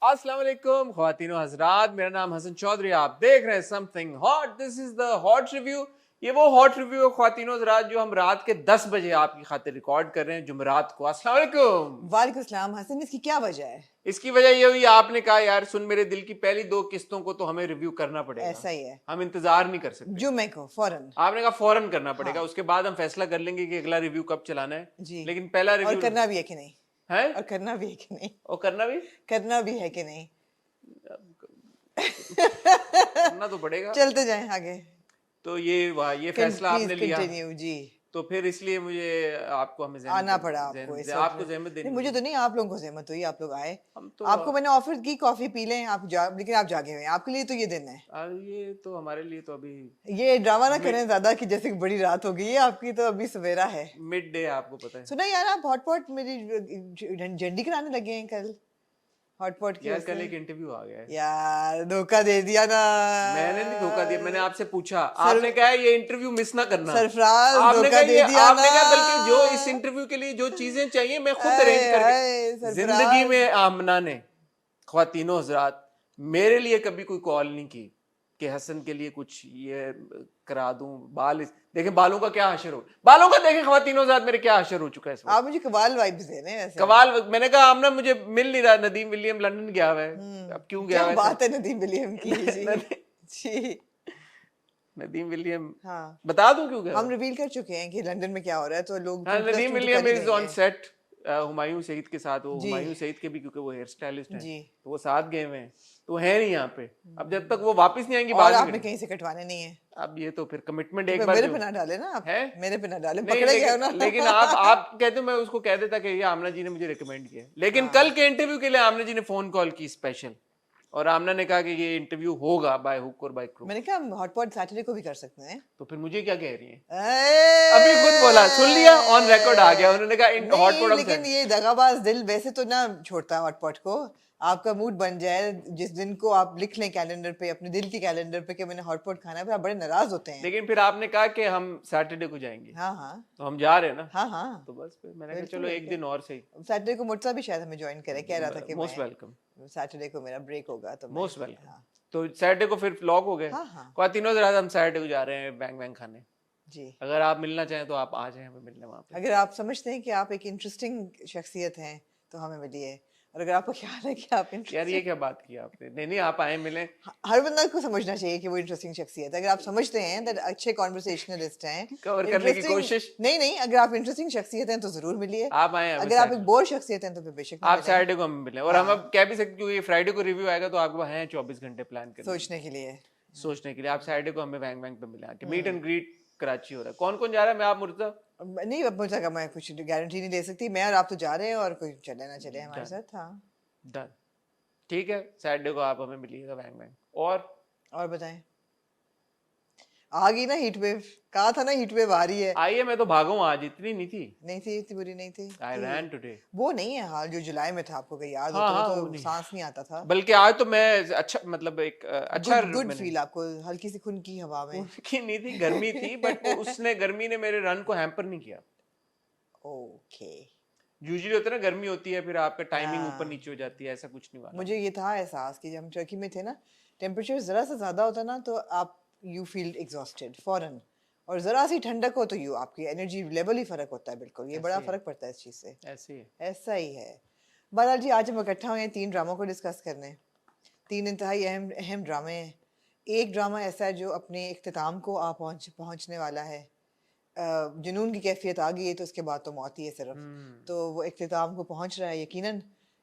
अस्सलाम वालेकुम ख्वातीन और हजरात, मेरा नाम हसन चौधरी। आप देख रहे हैं something hot. This is the hot review. ये वो हॉट रिव्यू है ख्वातीन और हजरात जो हम रात के 10 बजे आपकी खातिर रिकॉर्ड कर रहे हैं, जुमेरात को। अस्सलाम वालेकुम। वालेकुम सलाम हसन, इसकी क्या वजह है? इसकी वजह ये हुई, आपने कहा यार सुन मेरे दिल की पहली 2 किस्तों को तो हमें रिव्यू करना पड़ेगा, ऐसा ही है। हम इंतजार नहीं कर सकते। जुम्मे को फौरन। आपने कहा फौरन करना पड़ेगा, हाँ उसके बाद हम फैसला कर लेंगे कि अगला रिव्यू कब चलाना है। जी। लेकिन पहला और रिव्यू करना भी है कि नहीं? है, और करना भी है कि नहीं? और करना भी करना भी है कि नहीं? करना तो पड़ेगा। चलते जाएं आगे। तो ये फैसला प्लीज आपने लिया, कंटिन्यू जी। तो फिर इसलिए मुझे आपको हमें आना पड़ा आपको इस वक्त। आपको जहमत देनी नहीं, मुझे पड़ी। तो नहीं, आप लोगों को जहमत हुई, आप लोग आए। हम तो आपको मैंने ऑफर की कॉफी पी लें, लेकिन आप जागे हुए हैं। आपके लिए तो ये दिन है। ये तो हमारे लिए तो अभी ये ड्रामा ना मिड करें ज्यादा कि जैसे कि बड़ी रात हो गई है, आपकी तो अभी सवेरा है। मिड डे, आपको पता है। सुना यार, आप हॉटपॉट मेरी झंडी कराने लगे हैं कल हॉटपॉट की यार वजह कल से। एक इंटरव्यू आ गया है। यार धोखा दे दिया ना। मैंने नहीं धोखा दिया, मैंने आपसे पूछा, सर, आपने कहा ये इंटरव्यू मिस ना करना। सरफराज आपने धोखा कहा दे ये, दिया ना। आपने कहा बल्कि जो इस इंटरव्यू के लिए जो चीजें चाहिए मैं खुद अरेंज हाय करके। हाय जिंदगी सरफराज। में आमना ने, ख्वातीनो हजरात, मेरे लिए कभी कोई कॉल नहीं की कि हसन के लिए कुछ ये करा दूं। देखें बालों का क्या हशर हो, बालों का देखें ख्वातीनो हजरात मेरे क्या हशर हो चुका है इस वक्त। आप मुझे कबाल वाइब्स दे रहे हैं वैसे। कमाल। मैंने कहा आमना मुझे मिल नहीं रहा, नदीम विलियम लंदन गया हुआ है। अब क्यों गया क्या हुआ है बात है नदीम विलियम की जी। जी नदीम विलियम, हाँ, बता दूं क्यों गया हुआ हम है? रिवील कर चुके हैं कि लंदन में क्या हो रहा है, तो लोग हाँ, तो प्लस नदीम टू तो कर विलियम ही इज ऑन देंगे। सेट हुमायूं सईद के साथ। वो जी हुमायूं सईद के भी, क्योंकि वो हेयर स्टाइलिस्ट हैं, जी। तो वो साथ गए हुए हैं, तो वो है नहीं यहाँ पे। अब जब तक वो वापस नहीं आएंगी और बाद में आपने करेंगे। कहीं से कटवाने नहीं है? अब ये तो फिर कमिटमेंट तो एक फिर बार मेरे जो पे ना डाले ना आप। है। मेरे पे ना डाले, नहीं पकड़े गए हो ना। लेकिन आप कहते हो, मैं उसको कह देता कि ये आमना जी ने मुझे रिकमेंड किया, लेकिन कल हाँ, के इंटरव्यू के लिए आमना जी ने फोन कॉल की स्पेशल, और आमना ने कहा कि ये इंटरव्यू होगा बाय हुक और बाय क्रूक। मैंने कहा हम हॉटपॉट सैटरडे को भी कर सकते हैं। तो फिर मुझे क्या कह रही है? अभी खुद बोला, सुन लिया, ऑन रिकॉर्ड आ गया, उन्होंने कहा हॉट नहीं, पॉट लेकिन ये दगाबाज दिल वैसे तो ना छोड़ता हॉटपॉट को। आपका मूड बन जाए जिस दिन को आप लिख लें कैलेंडर पे, अपने दिल के कैलेंडर पे कि मैंने हॉटपॉट खाना है, फिर आप बड़े नाराज होते हैं। लेकिन फिर आपने कहा कि हम सैटरडे को जाएंगे, हाँ हाँ तो हम जा रहे हैं ना। हाँ हाँ, तो बस फिर मैंने कहा बिल्कुल चलो एक दिन और सही। बिल्कुल। सैटरडे को मुर्तजा भी शायद हमें ज्वाइन करे, कह रहा था कि मोस्ट वेलकम, मैं सैटरडे को मेरा ब्रेक होगा तो मैं। Most welcome. हाँ तो सैटरडे को फिर व्लॉग हो गए। हाँ हाँ तीनों रात हम सैटरडे को जा रहे हैं बैंग बैंग खाने। जी। अगर आप मिलना चाहें तो आप आ जाएं हमें मिलने वहां पे। अगर आप समझते हैं कि आप एक इंटरेस्टिंग शख्सियत हैं तो हमें मिलिए, और अगर आपका ख्याल है कि आप यार ये इंटरेस्टिंग, क्या बात की आपने? नहीं नहीं, आप आए मिले। हर बंदा को समझना चाहिए कि वो इंटरेस्टिंग शख्सियत है। अगर आप समझते हैं दैट अच्छे कॉन्वर्सेशनलिस्ट हैं, कवर करने की कोशिश। नहीं नहीं, अगर आप इंटरेस्टिंग शख्सियत हैं तो जरूर मिलिए। आप आए हमें अगर आप एक सैटरडे, बोर शख्सियत हैं तो फिर बेशक ना आप मिलें। सैटरडे को हमें मिले, और हम हाँ, अब कह भी सकते क्योंकि फ्राइडे को रिव्यू आएगा, तो आपके पास हैं 24 घंटे प्लान करने के लिए, सोचने के लिए। सोचने के लिए। आप सैटरडे को हमें बैंग बैंग पे मिले आके। मीट एंड ग्रीट कराची हो रहा है। कौन कौन जा रहा है? मैं, आप, मुर्तजा। नहीं, अब मुझे लगा मैं कुछ गारंटी नहीं दे सकती। मैं और आप तो जा रहे हैं, और कोई चले ना चले हमारे डन साथ। हाँ, डन, ठीक है, सैटरडे को आप हमें मिलिएगा बैंग बैंग। और बताएं। आ गई ना हीट वेव, कहा था ना हीट वेव आ रही है। आइए, मैं तो भागा हूँ आज, इतनी नहीं थी। नहीं थी, इतनी बुरी नहीं थी आई कि रैन टुडे। वो नहीं है हाल जो जुलाई में था, आपको कहीं याद हो हाँ तो, हाँ, वो वो तो नहीं, सांस नहीं आता था। बल्कि आज तो मैं अच्छा, मतलब एक अच्छा गुड गुड मैंने, फील आपको, हल्की सी खुन की हवा में। उनकी नहीं थी, गर्मी थी, बट उसने, गर्मी ने मेरे रन को हैम्पर नहीं किया। ओके। यूजुअली होता है ना, गर्मी होती है फिर आपका टाइमिंग ऊपर हाँ, नीचे हो जाती है, ऐसा कुछ नहीं हुआ मुझे ये था एहसास कि जब हम टर्की में थे ना, टेम्परेचर ज़रा सा ज़्यादा होता ना तो आप यू फील एग्जॉस्टेड फौरन, और ज़रा सी ठंडक हो तो यू आपकी एनर्जी लेवल ही फ़र्क होता है। बिल्कुल, ये बड़ा ऐसे ही फ़र्क पड़ता है इस चीज़ से। है, ऐसे ही है। ऐसा ही है। बहरहाल जी, आज हम इकट्ठा हुए हैं 3 ड्रामों को डिस्कस करने। 3 इंतहाई अहम अहम ड्रामे हैं। एक ड्रामा ऐसा है जो अपने इख्तिताम को पहुंचने वाला है। जुनून की कैफियत आ गई है तो उसके बाद तो मौत ही है सिर्फ। तो वो इख्तिताम को पहुंच रहा है यकीनन।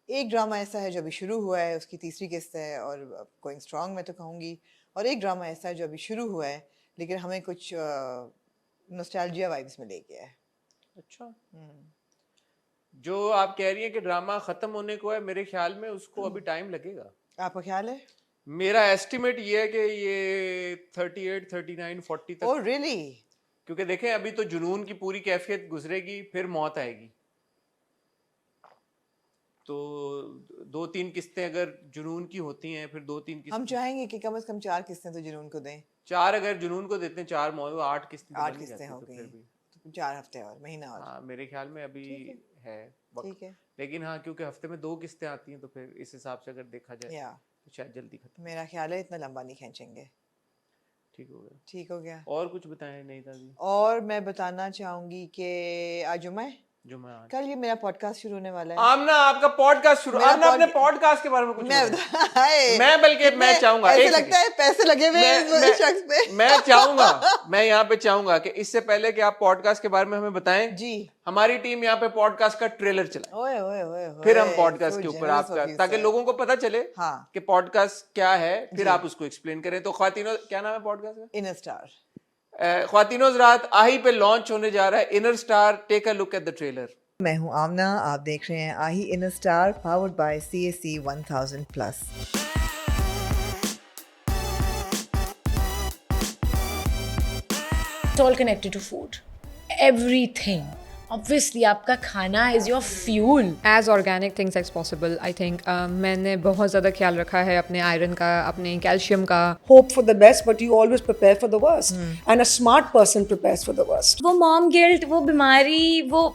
एक ड्रामा ऐसा है जो अभी शुरू हुआ है, उसकी तीसरी किस्त है और गोइंग स्ट्रॉन्ग मैं तो कहूँगी। और एक ड्रामा ऐसा है जो अभी शुरू हुआ है लेकिन हमें कुछ नॉस्टैल्जिया वाइब्स में ले गया है। अच्छा, जो आप कह रही हैं कि ड्रामा खत्म होने को है, मेरे ख्याल में उसको अभी टाइम लगेगा। आपका ख्याल है? मेरा एस्टिमेट ये है कि ये 38, 39, 40 तक। Oh really? क्योंकि देखें, अभी तो जुनून की पूरी कैफियत गुजरेगी, फिर मौत आएगी। तो 2-3 किस्तें अगर जुनून की होती हैं, फिर 2-3 हम किस्तें, चाहेंगे कि कम से कम 4 किस्तें तो जुनून को दें। 4 अगर जुनून को देते हैं, 4 मौत, 8 किस्तें तो 8 बन ही किस्तें जाती हो तो गई फिर हैं भी। तो 4 हफ्ते और, महीना और। हाँ, मेरे ख्याल में अभी ठीक है। है वक्त। ठीक है, लेकिन हाँ, क्योंकि हफ्ते में 2 किस्तें आती हैं तो फिर इस हिसाब से अगर देखा जाए या तो शायद जल्दी खत्म। मेरा ख्याल है इतना लंबा नहीं खींचेंगे। ठीक हो गया। ठीक हो गया। और कुछ बताएं नहीं दादी? और मैं बताना चाहूंगी कि आज जुम्मा है, जुम्मा आज। कल ये मेरा पॉडकास्ट शुरू होने वाला है। आमना आपका पॉडकास्ट शुरू, मेरा आमना अपने pod- पॉडकास्ट के बारे में कुछ मैं बताएं। हाय, मैं बल्कि मैं कितने चाहूंगा ऐसे एक लगता है पैसे लगे हुए हैं मैं इस शख्स पे। मैं चाहूंगा, मैं यहाँ पे चाहूंगा कि इससे पहले कि आप पॉडकास्ट के बारे में हमें बताएं, जी, हमारी टीम यहाँ पे पॉडकास्ट का ट्रेलर चलाए, ओए ओए ओए फिर हम ओए, पॉडकास्ट so के ऊपर generous आपका, of you, ताकि sir. लोगों को पता चले हाँ कि पॉडकास्ट क्या है, फिर जी। आप उसको एक्सप्लेन करें। तो ख्वातीनो, क्या नाम है पॉडकास्ट का? Inner star. ख्वातीनो रात आही पे लॉन्च होने जा रहा है inner star, take a look at the trailer. मैं हूँ आमना, आप देख रहे हैं आही inner star powered by CAC 1000 plus. It's all connected to food. Everything. Obviously, आपका खाना is your fuel. As organic things as possible. I think मैंने बहुत ज़्यादा ख्याल रखा है अपने आयरन का, अपने कैल्शियम का। hope for the best, but you always prepare for the worst. And a smart person prepares for the worst. वो mom guilt, वो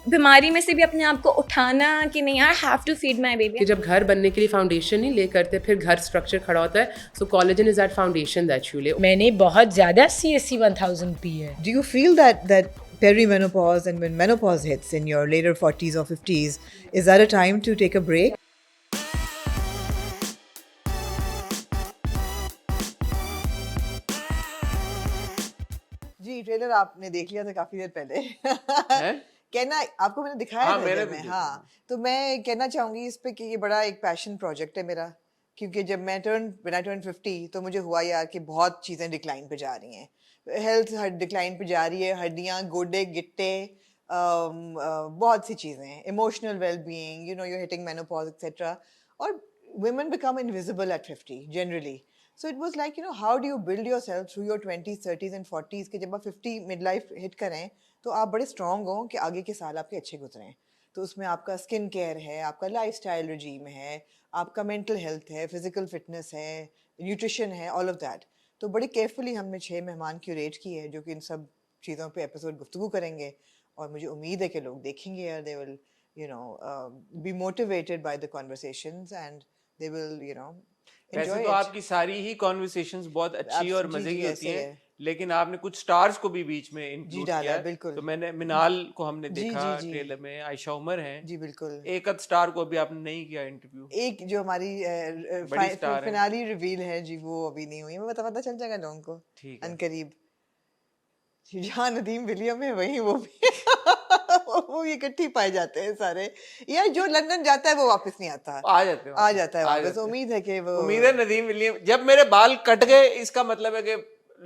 बीमारी में से भी अपने आप को उठाना कि नहीं यार, have to feed my baby. कि जब घर बनने के लिए फाउंडेशन ही ले करते, फिर घर स्ट्रक्चर खड़ा होता है. So collagen is that foundation that you lay. मैंने बहुत ज़्यादा CAC 1000 पी है. Do you feel that perimenopause and when menopause hits in your later 40s or 50s, is that a time to take a break? जी, trailer आपने देख लिया था काफी देर पहले। हैं? कहना आपको मैंने दिखाया हाँ, था मैंने जब भी मैं, देखा हाँ, तो मैं कहना चाहूंगी इस पे कि ये बड़ा एक पैशन प्रोजेक्ट है मेरा, क्योंकि जब मैं when I turned 50 तो मुझे हुआ यार कि बहुत चीज़ें डिक्लाइन पे जा रही हैं, हेल्थ डिक्लाइन पे जा रही है, हड्डियाँ, गोडे, गिट्टे, बहुत सी चीज़ें, emotional well being, you know, you're hitting menopause etc. और women become invisible at 50 generally. So it was like, you know, how do you build yourself through your 20s, 30s and 40s कि जब आप 50 midlife hit करें तो आप बड़े strong हो कि आगे के साल आपके अच्छे गुजरें। तो उसमें आपका स्किन केयर है, आपका लाइफस्टाइल रिजीम है, आपका मेंटल हेल्थ है, फिजिकल फिटनेस है, न्यूट्रिशन है, ऑल ऑफ दैट। तो बड़ी केयरफुली हमने 6 मेहमान क्यूरेट किए हैं जो कि इन सब चीज़ों पे एपिसोड गुफ्तगू करेंगे, और मुझे उम्मीद है कि लोग देखेंगे और they will be motivated by the conversations and they will वैसे enjoy तो it. आपकी सारी ही कॉन्वर्सेशंस बहुत अच्छी और जी, मजे जी, की होती ऐसे हैं, है। लेकिन आपने कुछ स्टार्स को भी बीच में इंक्लूड डाला किया है, है। बिल्कुल। तो मैंने मिनाल को हमने जी, देखा जी, जी। ट्रेलर में, आयशा उमर हैं, जी बिल्कुल। एक आध स्टार को अभी आपने नहीं किया इंटरव्यू। एक जो हमारी बड़ी स्टार है। फिनाली रिवील है जी, वो अभी नहीं हुई है, पता चल जाएगा लोगों को ठीक है। अनकरीब। जहाँ नदीम विलियम है वहीं वो भी वो भी इकट्ठे ही पाए जाते हैं सारे, यार जो लंदन जाता है वो वापस नहीं आता, आ जाते हैं आ जाता है आ वापस। जाते हैं। उम्मीद है कि वो, उम्मीद है नदीम विलियम, जब मेरे बाल कट गए इसका मतलब है कि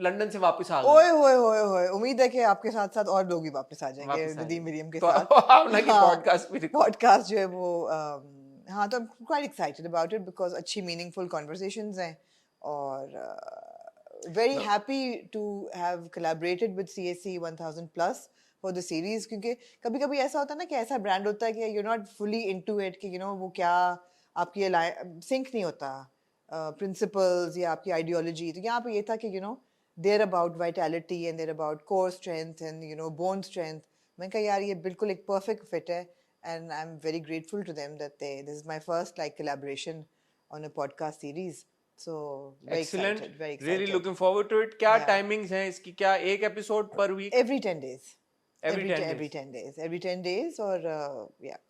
लंदन से वापस आ ओए गए। होए होए होए, उम्मीद है कि आपके साथ साथ और लोग भी वापस आ जाएंगे वापस आ नदीम जाएंगे। विलियम के तो साथ। आपने की पॉडकास्ट भी रिकॉर्ड, पॉडकास्ट जो है वो हाँ, तो quite excited about it because अच्छी मीनिंगफुल कॉन्वर्सेशंस हैं, और very happy to have collaborated with CAC 1000 plus for the series, क्योंकि कभी कभी ऐसा होता है ना कि ऐसा ब्रांड होता है कि you not fully into it, कि वो क्या आपकी सिंक नहीं होता प्रिंसिपल्स या आपकी आइडियोलॉजी। तो यहाँ पे ये था कि they're about vitality and they're about core strength and bone strength. मैंने कहा यार ये बिल्कुल एक परफेक्ट फिट है, and I'm very grateful to them that this is my first like collaboration on a podcast series. So very excellent, excited, very excited. Really looking forward to it. क्या Yeah. Timings हैं इसकी, क्या एक episode per week? Every 10 days. Every 10 every 10 days. Every 10 days और yeah,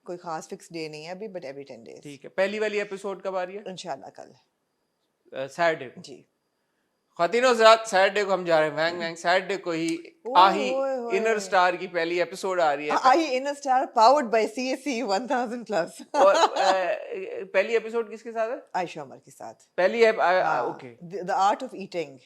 कोई खास fix day नहीं है अभी, but every 10 days. ठीक है। पहली वाली एपिसोड कब आ रही है? इंशाल्लाह कल। सैटरडे को। जी। ख्वातीनो हज़रात, सैटरडे को हम जा रहे हैं वैंग वैंग, सैटरडे को ही आही ओए, ओए। इनर स्टार की पहली एपिसोड आ रही है। आई इन स्टार पावर्ड बाय CAC 1000 प्लस। और पहली एपिसोड किसके साथ है? आयशा उमर के साथ। पहली okay, The art of eating.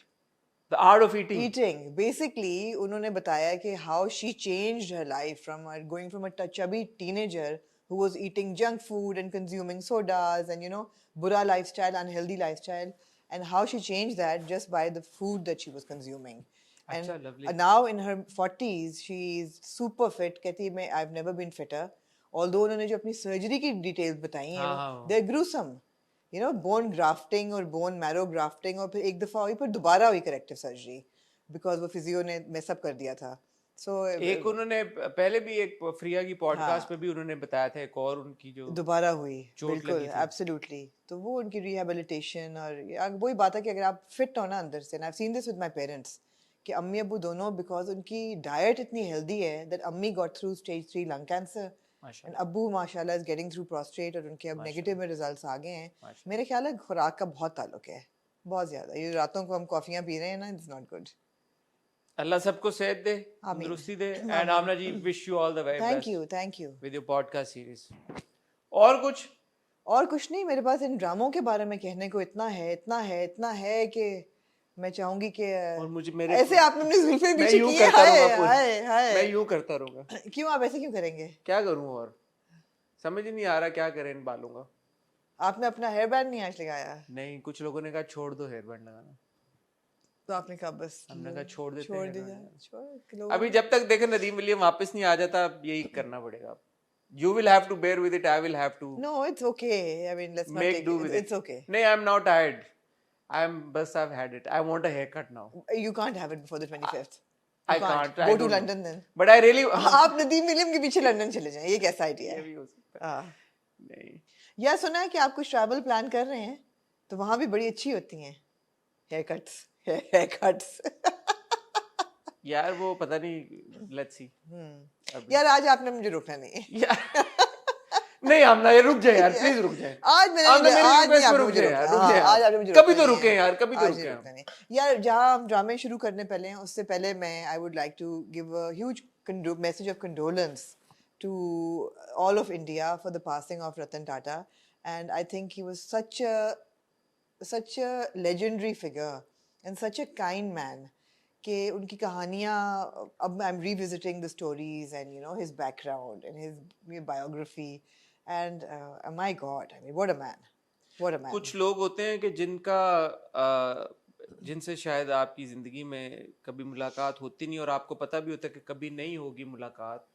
The art of eating. Eating. Basically, उन्होंने बताया कि how she changed her life from going from a chubby teenager who was eating junk food and consuming sodas and बुरा lifestyle, unhealthy lifestyle, and how she changed that just by the food that she was consuming. And अच्छा, lovely. now in her 40s, she is super fit. कहती है मैं I've never been fitter. Although उन्होंने जो अपनी surgery की details बताई हैं, हाँ। they're gruesome. बोन ग्राफ्टिंग और बोन मैरो ग्राफ्टिंग, और फिर एक दफ़ा हुई, फिर दोबारा हुई करेक्टिव सर्जरी बिकॉज वो फिजियो ने मेसअप कर दिया था। So एक उन्होंने पहले भी एक फ्रिया की पॉडकास्ट हाँ। पे भी उन्होंने बताया था एक और उनकी जो दोबारा हुई, चोट बिल्कुल, लगी थी। एब्सोल्युटली। तो वो उनकी रिहैबिलिटेशन और वही बात है कि अगर आप फिट हो ना अंदर से, I have seen this with my parents, कि अम्मी अब्बू दोनों, बिकॉज उनकी डाइट इतनी हेल्दी है दैट अम्मी got through stage 3 lung cancer and माशाल्लाह अब्बू माशाल्लाह इज गेटिंग थ्रू प्रोस्टेट, और उनके अब नेगेटिव में रिजल्ट्स आ गए हैं। माशाल्लाह। मेरे ख्याल है खुराक का बहुत ताल्लुक है, बहुत ज्यादा। ये रातों को हम कॉफियां पी रहे हैं ना, इट्स नॉट गुड। अल्लाह सबको सेहत दे, आमीन। तंदुरुस्ती दे, and Aamna ji wish you all the very thank best you, thank you. With your podcast series. और कुछ और कुछ नहीं, मेरे पास इन ड्रामों के बारे में कहने को इतना है, इतना है, इतना है कि मैं चाहूंगी कि और मुझे मेरे ऐसे आपने अपनी जुल्फे मैं पीछे यूं की है, करता हाय रहूंगा हाय हाय। मैं यूं करता रहूंगा। क्यों आप ऐसे क्यों करेंगे? क्या करूं और समझ ही नहीं आ रहा क्या करें इन बालों का। आपने अपना हेयर बैंड नहीं आज लगाया? नहीं, कुछ लोगों ने कहा छोड़ दो हेयर बैंड लगाना, तो आपने कहा बस हमने कहा छोड़ देते छोड़ हैं दीजिए, लगाना। छोड़ लोगों अभी जब तक देखे नदीम विलियम वापस नहीं आ जाता, अब यही करना पड़ेगा। You will have to bear with it. I will have to No, it's okay. I mean, let's not make take do it. with It's it. okay. No, I'm not tired. I've had it. I want a haircut now. You can't have it before the 25th. I You can't. Go I to don't know. London then. But I really आप Nadeem William के पीछे London चले जाएं, ये कैसा idea ये है? भी हो सकता है। हाँ। नहीं, या सुना है कि आप कुछ ट्रैवल प्लान कर रहे हैं, तो वहां भी बड़ी अच्छी होती हैं हेयर कट्स। यार वो पता नहीं, let's see. यार आज आपने मुझे रोकना नहीं है। यार नहीं, हम ना ये रुक जाए यार, प्लीज रुक जाए। आज मैंने हम ना आज मेरी नहीं रिक्वेस्ट पे आपने रुक मुझे जाए यार, रोकना। रुक जाए हाँ, आज यार। आपने मुझे कभी रोकना तो नहीं रुके है। यार, कभी तो आज रुके नहीं हम। रोकना नहीं। यार जहाँ हम ड्रामे शुरू करने पहले हैं, उससे पहले मैं I would like to give a huge message of condolence to all of India for the passing of Ratan Tata, and I think he was such a legendary figure and such a kind man कि उनकी कहानियाँ, अब I'm revisiting the stories and you know his background and his biography and my God, I mean what a man, what a man. कुछ लोग होते हैं कि जिनसे शायद आपकी जिंदगी में कभी मुलाकात होती नहीं, और आपको पता भी होता है कि कभी नहीं होगी मुलाकात,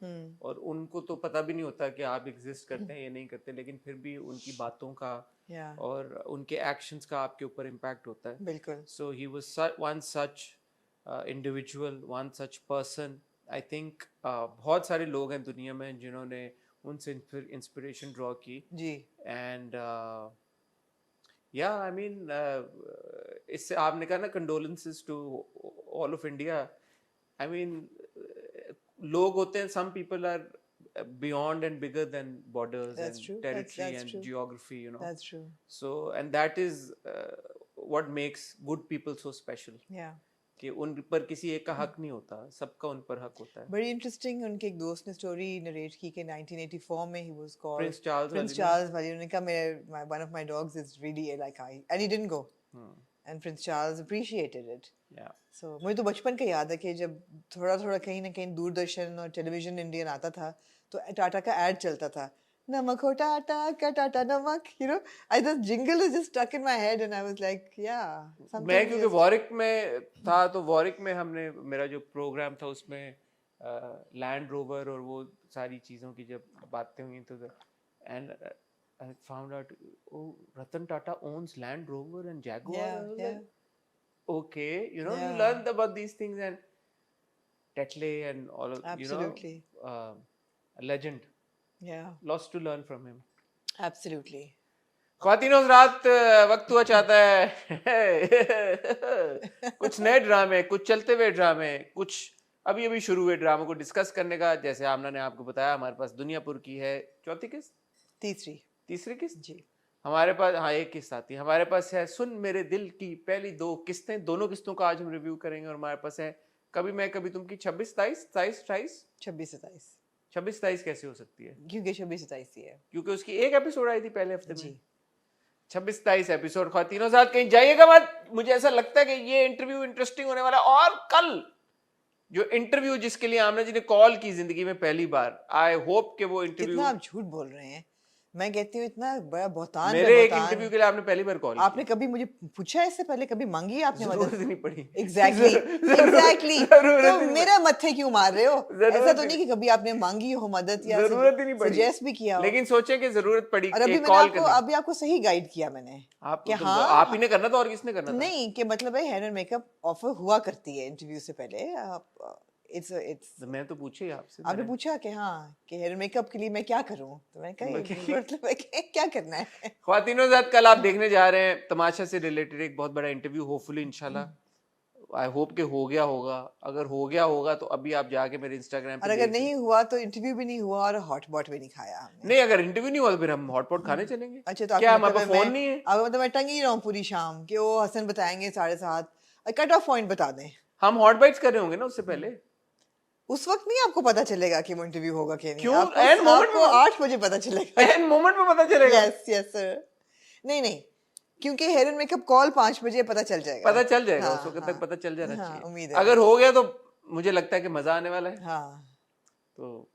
और उनको तो पता भी नहीं होता कि आप एग्जिस्ट करते हैं या नहीं करते, लेकिन फिर भी उनकी बातों का Yeah, और उनके एक्शंस का आपके ऊपर इम्पैक्ट होता है। बिल्कुल। So he was one such individual, one such person. I think बहुत सारे लोग हैं दुनिया में जिन्होंने उनसे इंस्पिरेशन ड्रॉ की, जी। एंड या आई मीन इससे आपने कहा ना condolences to all of India. I mean लोग होते हैं, some people are beyond and bigger than borders That's and true. territory That's and true. geography, you know. That's true. So and that is what makes good people so special, Yeah. कि उन पर किसी एक का हक नहीं होता, सबका उन पर हक होता है। बड़ी इंटरेस्टिंग उनके एक दोस्त ने स्टोरी नरेट की कि 1984 में he was called Prince Charles Prince वाली Charles वाली, उन्होंने कहा मेरे one of my dogs is really like I, and he didn't go, and Prince Charles appreciated it. Yeah. So मुझे तो बचपन का याद है कि जब थोड़ा थोड़ा कहीं ना कहीं दूरदर्शन और टेलीविजन इंडियन आता था तो टाटा का एड चलता था, नमक हो टाटा का टाटा नमक, you know, I just jingle is just stuck in my head and I was like yeah, something मैं क्योंकि just- वॉरिक में था, तो वॉरिक में हमने मेरा जो प्रोग्राम था उसमें लैंड रोवर और वो सारी चीज़ों की जब बातें हुई तो and I found out Ratan Tata owns Land Rover and Jaguar. Yeah, I was yeah. like, okay, you know, you Yeah. learn about these things, and Tetley and all of Absolutely. a legend. Yeah, Lots to learn from him. absolutely. ख्वातीनो रात वक्त हुआ चाहता है कुछ नए ड्रामे, कुछ चलते हुए ड्रामे, कुछ अभी अभी शुरू हुए ड्रामों को डिस्कस करने का। जैसे आमना ने आपको बताया, हमारे पास दुनियापुर की है चौथी किस्त, तीसरी किस्त जी। हमारे पास, हाँ एक किस्त आती है। हमारे पास है सुन मेरे दिल की पहली 2 किस्तें, दोनों किस्तों का आज हम रिव्यू करेंगे। और हमारे पास है कभी मैं कभी तुम की 26, 27, 28, 26-27 26, 27 कैसे हो सकती है? क्योंकि 26-27 ही है क्योंकि उसकी एक एपिसोड आई थी पहले हफ्ते में। जी। 26, 27 एपिसोड। ख्वातीनों साथ कहीं जाइएगा मत, मुझे ऐसा लगता है कि ये इंटरव्यू इंटरेस्टिंग होने वाला है। और कल जो इंटरव्यू जिसके लिए आमना जी ने कॉल की जिंदगी में पहली बार, आई होप कि वो इंटरव्यू, कितना आप झूठ बोल रहे हैं। मैं कहती हूँ इतना बड़ा बहुतान मेरे एक इंटरव्यू के लिए आपने पहली बार कॉल आपने कभी मुझे पूछा इससे पहले, कभी मांगी है आपने जरूरत मदद? नहीं पड़ी। एग्जैक्टली जरूरत तो ही नहीं मेरा मत्थे क्यों मार रहे हो? जरूरत ऐसा तो ही- नहीं कि कभी आपने मांगी हो मदद या जरूरत ही नहीं पड़ी, सजेस्ट भी किया हो। लेकिन सोचे कि जरूरत पड़ी और अभी एक मैंने कॉल आपको करने। अभी आपको सही गाइड किया मैंने आपको कि तो हाँ, आप ही ने करना था, और किसने करना था? नहीं कि मतलब है हेयर एंड मेकअप ऑफर हुआ करती है इंटरव्यू से पहले। आप it's तो मैं तो पूछे ही आपसे आपने पूछा कि हाँ कि हेयर मेकअप के लिए मैं क्या करूं, तो मैंने कहा ये मतलब है कि क्या करना है। ख्वातीनो ज़ात कल आप देखने जा रहे हैं तमाशा से रिलेटेड एक बहुत बड़ा इंटरव्यू, होपफुली इंशाल्लाह, आई होप कि हो गया होगा। अगर हो गया होगा तो अभी आप जाके मेरे इंस्टाग्राम और पे अगर देख नहीं हुआ तो इंटरव्यू भी नहीं हुआ और हॉट पॉट भी नहीं खाया हमने। नहीं, अगर इंटरव्यू नहीं हुआ तो फिर हम हॉटपॉट खाने चलेंगे। अच्छा तो क्या आपका हमारे मतलब पास है फोन नहीं है? आपका मतलब मैं टंगी रहा हूँ पूरी शाम कि वो हसन बताएंगे 7:30, कट ऑफ पॉइंट बता दें। हम हॉट बाइट्स कर रहे होंगे ना उससे पहले। उस वक्त नहीं आपको पता चलेगा कि वो इंटरव्यू होगा कि नहीं। क्यों? आपको एन मोमेंट आपको में 8 बजे पता चलेगा। एन मोमेंट में पता चलेगा। Yes yes sir. नहीं नहीं, क्योंकि हेयर एंड मेकअप कॉल 5 बजे पता चल जाएगा। पता चल जाएगा, हाँ, उस वक्त हाँ, तक पता चल जाना हाँ, चाहिए। उम्मीद है। अगर हो गया तो मुझे लगता है कि मजा आने वाला है। हाँ तो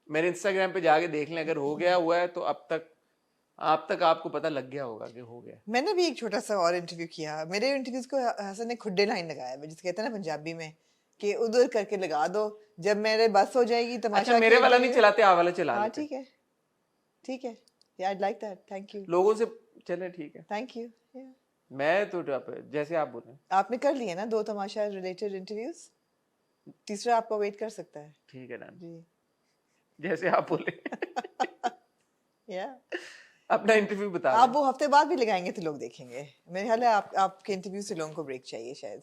मेरे इंस्टाग्राम पे जाके देख लें, अगर हो गया हुआ है तो अब तक आपको पता लग गया होगा कि हो गया। मैंने भी एक छोटा सा और इंटरव्यू किया। मेरे इंटरव्यूज को हसन ने खुड्डे लाइन लगाया है, जिसे कहते हैं ना पंजाबी में कि उधर करके लगा दो, जब मेरे बस हो जाएगी तमाशा। अच्छा, मेरे वाला नहीं चलाते, आ वाला चला हाँ लेते। ठीक है ठीक है, या I like that, thank you लोगों से चले, ठीक है। Thank you. मैं तो जैसे आप बोले। आपने कर लिए ना 2 तमाशा रिलेटेड इंटरव्यूज, तीसरा आपका वेट कर सकता है। ठीक है ना, जी जैसे आप बोले। या अपना इंटरव्यू बता आप दें। वो हफ्ते बाद भी लगाएंगे तो लोग देखेंगे। मेरे ख्याल है आपके इंटरव्यू से लोगों को ब्रेक चाहिए शायद।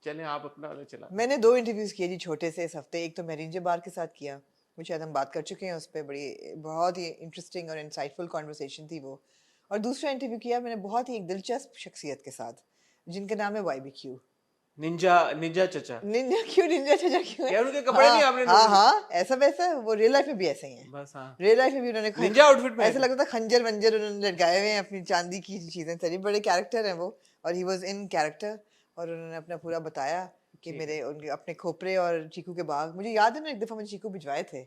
चलें आप अपना वाला चला। मैंने 2 इंटरव्यूज किए जी छोटे से इस हफ्ते। एक तो महरीन जबार के साथ किया, वो शायद हम बात कर चुके हैं उस पर, बड़ी बहुत ही इंटरेस्टिंग और इंसाइटफुल कॉन्वर्सेशन थी वो। और दूसरा इंटरव्यू किया मैंने बहुत ही एक दिलचस्प शख्सियत के साथ जिनका नाम है YBQ। निंजा चचा। निंजा चाचा क्यों है? यार उनके कपड़े नहीं आपने हाँ notice- हाँ ऐसा वैसा वो रियल लाइफ में भी ऐसे ही हैं। बस हाँ, रियल लाइफ में भी उन्होंने निंजा आउटफिट में ऐसा लगता था खंजर वंजर उन्होंने लटकाए हुए हैं, अपनी चांदी की चीजें सारी। बड़े कैरेक्टर हैं वो, और ही वाज इन कैरेक्टर। और उन्होंने अपना पूरा बताया कि मेरे उनके अपने खोपरे और चीकू के बाग। मुझे याद है ना एक दफ़ा मुझे चीकू भिजवाए थे,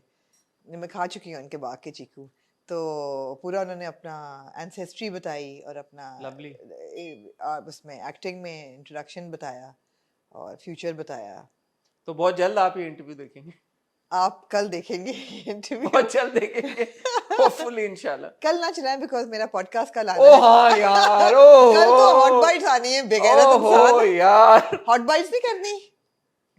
मैं खा चुकी हूँ उनके बाग के चीकू। तो पूरा उन्होंने अपना एंसेस्ट्री बताई और अपना Lovely. उसमें एक्टिंग में इंट्रोडक्शन बताया और फ्यूचर बताया। तो बहुत जल्द आप ये इंटरव्यू देखेंगे। आप कल देखेंगे इंटरव्यू, बहुत जल्द देखेंगे, होपफुली इंशाल्लाह। कल ना चलाएं बिकॉज मेरा पॉडकास्ट कल आना ओ है। हाँ यार, ओ कल तो हॉट बाइट्स आनी है, बेगैरत ओ इंसान। यार, हॉट बाइट्स नहीं करनी,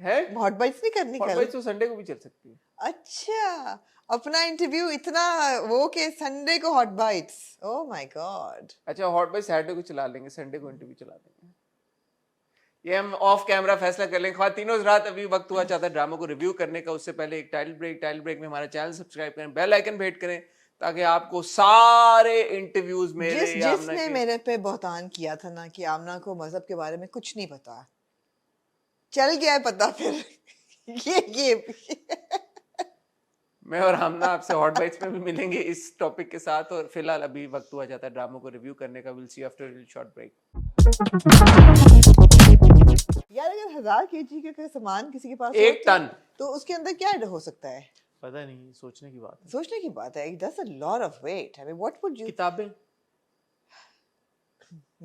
है हॉट बाइट्स नहीं करनी हॉट कल। बाइट्स तो संडे को भी चल सकती है। अच्छा, अपना इंटरव्यू इतना वो के संडे को hot bytes, oh my God. अच्छा, हॉट बाइट सैटरडे को चला लेंगे, संडे को इंटरव्यू चला देंगे। ये हम ऑफ कैमरा फैसला कर लेंगे। ख्वातीनो हज़रात, अभी वक्त हुआ चाहता है ड्रामा को रिव्यू करने का। उससे पहले एक टाइटल ब्रेक में हमारा चैनल सब्सक्राइब करें, बेल आइकन पे हिट करें ताकि आपको सारे इंटरव्यूज मेरे या आमना जिसने के- मेरे पे बहतान किया था ना कि आमना को मजहब के बारे में कुछ नहीं पता, चल गया है पता फिर। ये मैं और आमना आपसे हॉट बाइट्स में भी मिलेंगे इस टॉपिक के साथ। और फिलहाल अभी वक्त हुआ जाता है ड्रामा को रिव्यू करने का। Will see you after a short break. यार अगर 1000 kg का कोई सामान किसी के पास एक हो टन। तो उसके अंदर क्या हो सकता है? पता नहीं, सोचने की बात है। सोचने की बात है। That's a lot of weight. I mean, what would you? किताबें,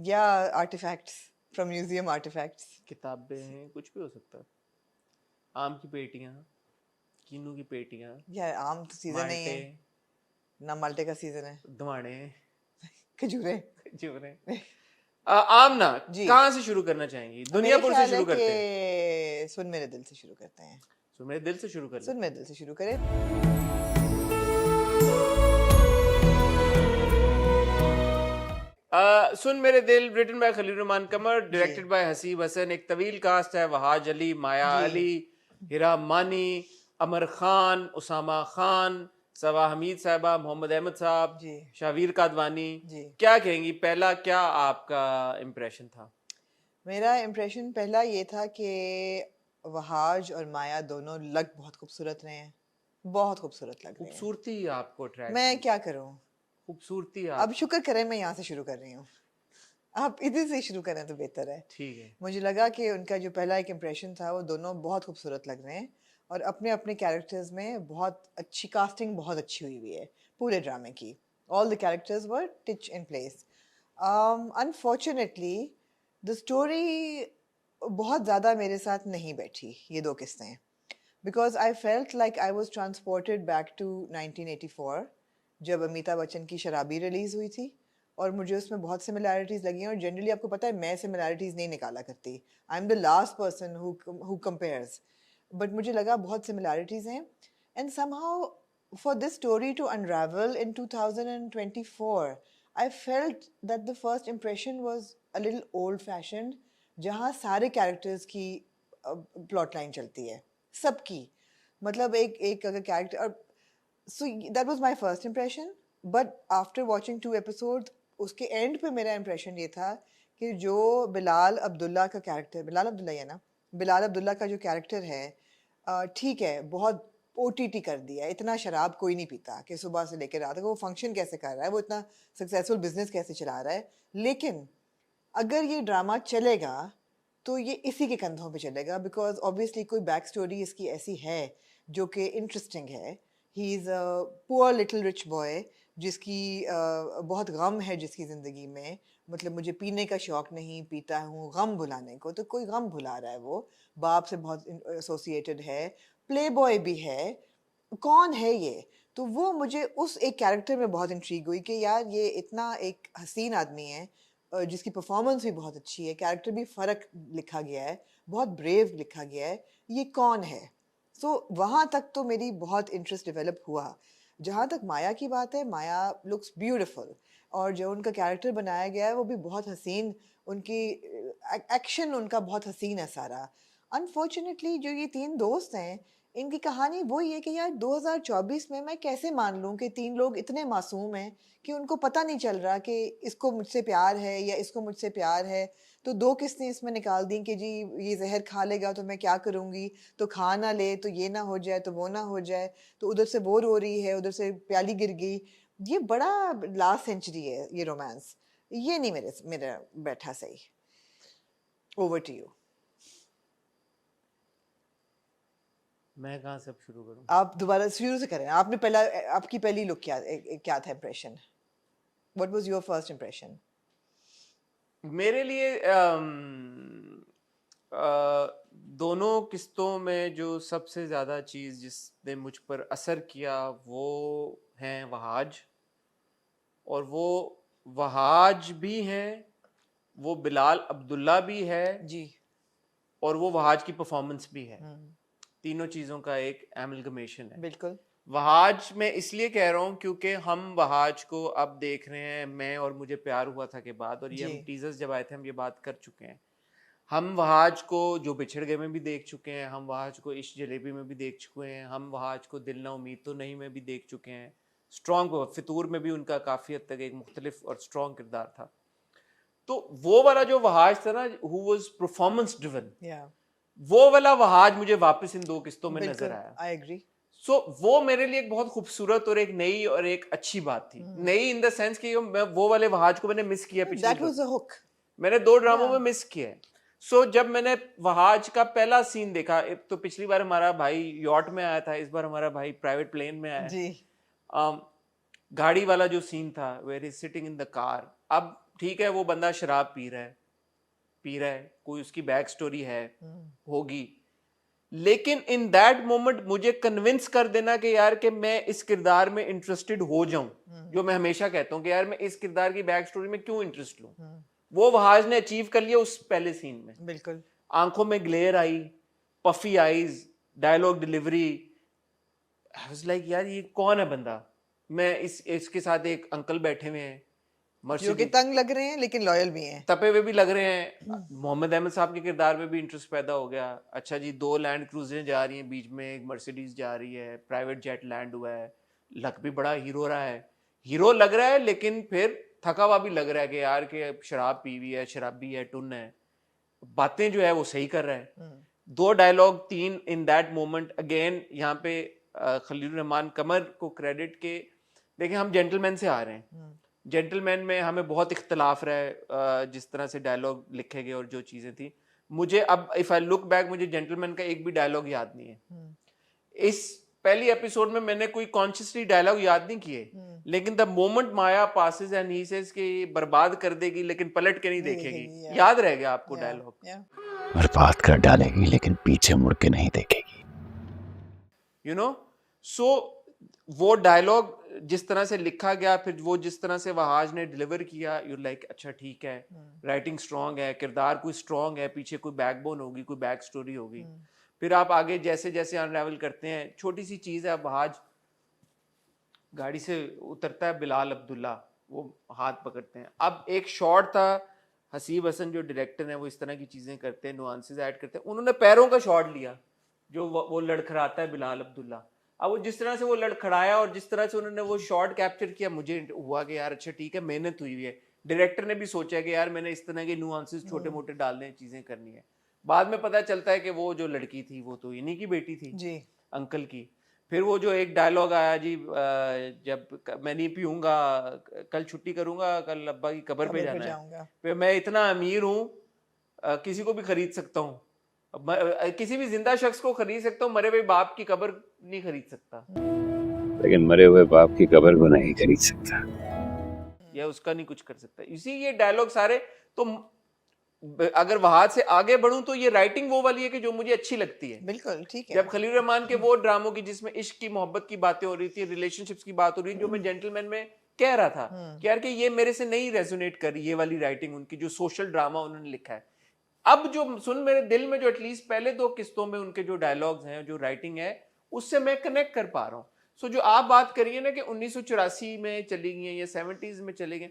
या artifacts from museum artifacts. किताबें हैं, कुछ भी हो सकता है। आम की पेटियां, कीनू की पेटियां, यार आम तो सीजन नहीं है माल्टे, ना, माल्टे का सीजन है। धवाड़े, खजूरे। खजूरें। आमना, जी। कहाँ से शुरू करना चाहेंगी? दुनियापुर से शुरू करते हैं। हैं। सुन मेरे दिल से शुरू करते हैं। तो मेरे दिल से शुरू कर सुन मेरे दिल से शुरू करें। Sun Mere Dil, written by Khalil Rehman Qamar, directed by Haseeb Hassan. एक तवील कास्ट है, वहाज अली, माया अली, हिरा मानी, अमर खान, उसामा खान, सवा हमीद साहबा, मोहम्मद अहमद साहब, जी। शावीर कादवानी। जी। क्या कहेंगी, पहला क्या आपका इम्प्रेशन था? मेरा इम्प्रेशन पहला ये था कि वहाज और माया दोनों लग बहुत खूबसूरत रहे हैं, बहुत खूबसूरत लग रहे हैं। खूबसूरती आपको अट्रैक्ट, मैं क्या करूं? खूबसूरती अब शुक्र करें मैं यहाँ से शुरू कर रही हूँ, आप इधर से शुरू करें तो बेहतर है। ठीक है। मुझे लगा कि उनका जो पहला एक इम्प्रेशन था वो दोनों बहुत खूबसूरत लग रहे हैं और अपने अपने कैरेक्टर्स में बहुत अच्छी कास्टिंग बहुत अच्छी हुई हुई है पूरे ड्रामे की। All the characters were titch in place. Unfortunately the story बहुत ज़्यादा मेरे साथ नहीं बैठी, ये 2 किस्तें, because I felt like I was transported back to 1984 जब अमिताभ बच्चन की शराबी रिलीज़ हुई थी, और मुझे उसमें बहुत सिमिलैरिटीज़ लगी हैं। और जनरली आपको पता है मैं सिमिलैरिटीज़ नहीं निकाला करती, I am the last person who compares. But मुझे लगा बहुत सिमिलैरिटीज हैं and somehow for this story to unravel in 2024 I felt that the first impression was a little old fashioned, जहाँ सारे कैरेक्टर्स की प्लॉट लाइन चलती है सबकी, मतलब एक अगर character, so that was my first impression, but after watching 2 episodes उसके एंड पे मेरा इम्प्रेशन ये था कि जो बिलाल अब्दुल्ला का कैरेक्टर, बिलाल अब्दुल्ला है ना, बिलाल अब्दुल्ला का जो कैरेक्टर है ठीक है, बहुत OTT कर दिया, इतना शराब कोई नहीं पीता कि सुबह से लेकर रात तक, वो फंक्शन कैसे कर रहा है, वो इतना सक्सेसफुल बिजनेस कैसे चला रहा है, लेकिन अगर ये ड्रामा चलेगा तो ये इसी के कंधों पे चलेगा, बिकॉज ऑब्वियसली कोई बैक स्टोरी इसकी ऐसी है जो कि इंटरेस्टिंग है। He is a poor little rich boy जिसकी बहुत गम है जिसकी ज़िंदगी में, मतलब मुझे पीने का शौक़ नहीं, पीता हूँ गम भुलाने को, तो कोई गम भुला रहा है, वो बाप से बहुत एसोसिएटेड है, प्ले बॉय भी है, कौन है ये? तो वो मुझे उस एक कैरेक्टर में बहुत इंट्रीग हुई कि यार ये इतना एक हसीन आदमी है जिसकी परफॉर्मेंस भी बहुत अच्छी है, कैरेक्टर भी फ़र्क लिखा गया है, बहुत ब्रेव लिखा गया है, ये कौन है? सो वहाँ तक तो मेरी बहुत इंटरेस्ट डेवलप हुआ। जहाँ तक माया की बात है, माया लुक्स ब्यूटीफुल, और जो उनका कैरेक्टर बनाया गया है वो भी बहुत हसीन, उनकी एक्शन उनका बहुत हसीन है सारा। अनफॉर्चुनेटली जो ये 3 दोस्त हैं, इनकी कहानी वही है कि यार 2024 में मैं कैसे मान लूँ कि 3 लोग इतने मासूम हैं कि उनको पता नहीं चल रहा कि इसको मुझसे प्यार है या इसको मुझसे प्यार है। तो 2 किस्तें इसमें निकाल दी कि जी ये जहर खा लेगा तो मैं क्या करूँगी, तो खा ना ले तो ये ना हो जाए तो वो ना हो जाए, तो उधर से वो रो रही है, उधर से प्याली गिर गई। ये बड़ा लास्ट सेंचुरी है ये रोमांस, ये नहीं मेरा बैठा सही। Over to you. मैं कहाँ से अब शुरू करूँ? आप दोबारा शुरू से करें। आपने पहला, आपकी पहली लुक क्या था impression? What was your first impression? मेरे लिए दोनों किस्तों में जो सबसे ज़्यादा चीज़ जिसने मुझ पर असर किया वो हैं वहाज, और वो वहाज भी हैं, वो बिलाल अब्दुल्ला भी है जी। और वो वहाज की परफॉर्मेंस भी है। तीनों चीज़ों का एक एमलगमेशन है। बिल्कुल। वहाज मैं इसलिए कह रहा हूँ क्योंकि हम वहाज को अब देख रहे हैं, मैं और मुझे प्यार हुआ था के बाद, और ये हम टीजर्स जब आए थे हम ये बात कर चुके हैं। हम वहाज को जो बिछड़ गए में भी देख चुके हैं, हम वहाज को इश्क जलेबी में भी देख चुके हैं, हम वहाज को दिल ना उम्मीद तो नहीं में भी देख चुके हैं, स्ट्रॉन्ग फितूर में भी उनका काफ़ी हद तक एक मुख्तलिफ और स्ट्रॉन्ग किरदार था। तो वो वाला जो वहाज था ना, हु वाज परफॉर्मेंस ड्रिवन, वो वाला वहाज मुझे वापस इन 2 किस्तों में नजर आया। I agree. सो वो मेरे लिए एक बहुत खूबसूरत और एक नई और एक अच्छी बात थी। नई इन द सेंस कि मैं वो वाले वहाज को मैंने मिस किया पिछले, दैट वाज अ हुक, मैंने 2 ड्रामों में मिस किया। सो जब मैंने वहाज का पहला सीन देखा, एक तो पिछली बार हमारा भाई यॉट में आया था, इस बार हमारा भाई प्राइवेट प्लेन में आया जी। गाड़ी वाला जो सीन था, where is sitting in the car. अब ठीक है वो बंदा शराब पी रहा है, कोई उसकी बैक स्टोरी है होगी, लेकिन इन दैट मोमेंट मुझे कन्विंस कर देना कि यार कि मैं इस किरदार में इंटरेस्टेड हो जाऊं, जो मैं हमेशा कहता हूं कि यार मैं इस किरदार की बैक स्टोरी में क्यों इंटरेस्ट लूं, वो वहाज ने अचीव कर लिया उस पहले सीन में। बिल्कुल। आंखों में ग्लेयर आई, puffy eyes, dialogue delivery, I was like यार ये कौन है बंदा। मैं इसके साथ एक अंकल बैठे हुए हैं, जो कि तंग लग रहे हैं लेकिन लॉयल भी हैं, तपे हुए भी लग रहे हैं। मोहम्मद अहमद साहब के किरदार में भी इंटरेस्ट पैदा हो गया। अच्छा जी 2 लैंड क्रूजरें जा रही हैं, बीच में एक मर्सिडीज जा रही है, प्राइवेट जेट लैंड हुआ है, लक भी बड़ा हीरो रहा है, हीरो लग रहा है लेकिन फिर थका हुआ भी लग रहा है कि यार के शराब पी हुई है, शराबी है, टुन है, बातें जो है वो सही कर रहा है। 2 dialogue 3 in that moment. Again यहाँ पे खलील रहमान कमर को क्रेडिट के, देखिए हम जेंटलमैन से आ रहे हैं, जेंटलमैन में हमें बहुत इख्तलाफ रहा है जिस तरह से डायलॉग लिखे गए और जो चीज़ें थी। मुझे अब इफ़ आई लुक बैक मुझे जेंटलमैन का एक भी डायलॉग याद नहीं है। इस पहली एपिसोड में मैंने कोई कॉन्शियसली डायलॉग याद नहीं किए, लेकिन the moment Maya passes and he says कि बर्बाद कर देगी लेकिन पलट के नहीं देखेगी, याद रह गया आपको डायलॉग, बर्बाद कर डालेगी लेकिन पीछे मुड़ के नहीं देखेगी, यू नो। सो वो डायलॉग जिस तरह से लिखा गया, फिर वो जिस तरह से वहाज ने डिलीवर किया, यू लाइक अच्छा ठीक है, राइटिंग स्ट्रॉन्ग है, किरदार कोई स्ट्रॉन्ग है, पीछे कोई बैकबोन होगी, कोई बैक स्टोरी होगी। फिर आप आगे जैसे जैसे अनरेवल करते हैं, छोटी सी चीज़ है, अब आज गाड़ी से उतरता है बिलाल अब्दुल्ला, वो हाथ पकड़ते हैं। अब एक शॉट था, हसीब हसन जो डायरेक्टर हैं वो इस तरह की चीज़ें करते हैं, नुआंसेस ऐड करते हैं, उन्होंने पैरों का शॉट लिया जो वो लड़खड़ाता है बिलाल अब्दुल्ला। अब वो जिस तरह से वो लड़खड़ाया और जिस तरह से उन्होंने वो शॉट कैप्चर किया, मुझे हुआ कि यार अच्छा ठीक है, मेहनत हुई है। डायरेक्टर ने भी सोचा कि यार मैंने इस तरह के नुआंसेस छोटे मोटे डालने हैं, चीज़ें करनी है। बाद में पता चलता है कि वो जो लड़की थी वो तो इन्हीं की बेटी थी जी, अंकल की। फिर वो जो एक डायलॉग आया जी, जब मैं नहीं पीऊंगा, कल छुट्टी करूंगा, कल अब्बा की कब्र पे कब्र पे जाना है, जाऊंगा। फिर मैं इतना अमीर हूँ, किसी को भी खरीद सकता हूँ, किसी भी जिंदा शख्स को खरीद सकता हूँ, मरे हुए बाप की कब्र नहीं खरीद सकता, लेकिन मरे हुए बाप की कब्र को नहीं खरीद सकता। या उसका नहीं कुछ कर सकता। इसी ये डायलॉग सारे। तो अगर वहां से आगे बढ़ूं तो ये राइटिंग वो वाली है कि जो मुझे अच्छी लगती है। बिल्कुल ठीक है। जब खलील रहमान के वो ड्रामों की जिसमें इश्क की मोहब्बत की बातें हो रही थी, रिलेशनशिप्स की बात हो रही थी, जो मैं जेंटलमैन में कह रहा था कि यार कि ये मेरे से नहीं रेजोनेट कर रही, ये वाली राइटिंग उनकी, जो सोशल ड्रामा उन्होंने लिखा है। अब जो सुन मेरे दिल में, जो एटलीस्ट पहले 2 किस्तों में उनके जो डायलॉग्स हैं, जो राइटिंग है, उससे मैं कनेक्ट कर पा रहा हूँ। सो जो आप बात करिए ना कि 1984 में चली गई है या 70s में चले गए,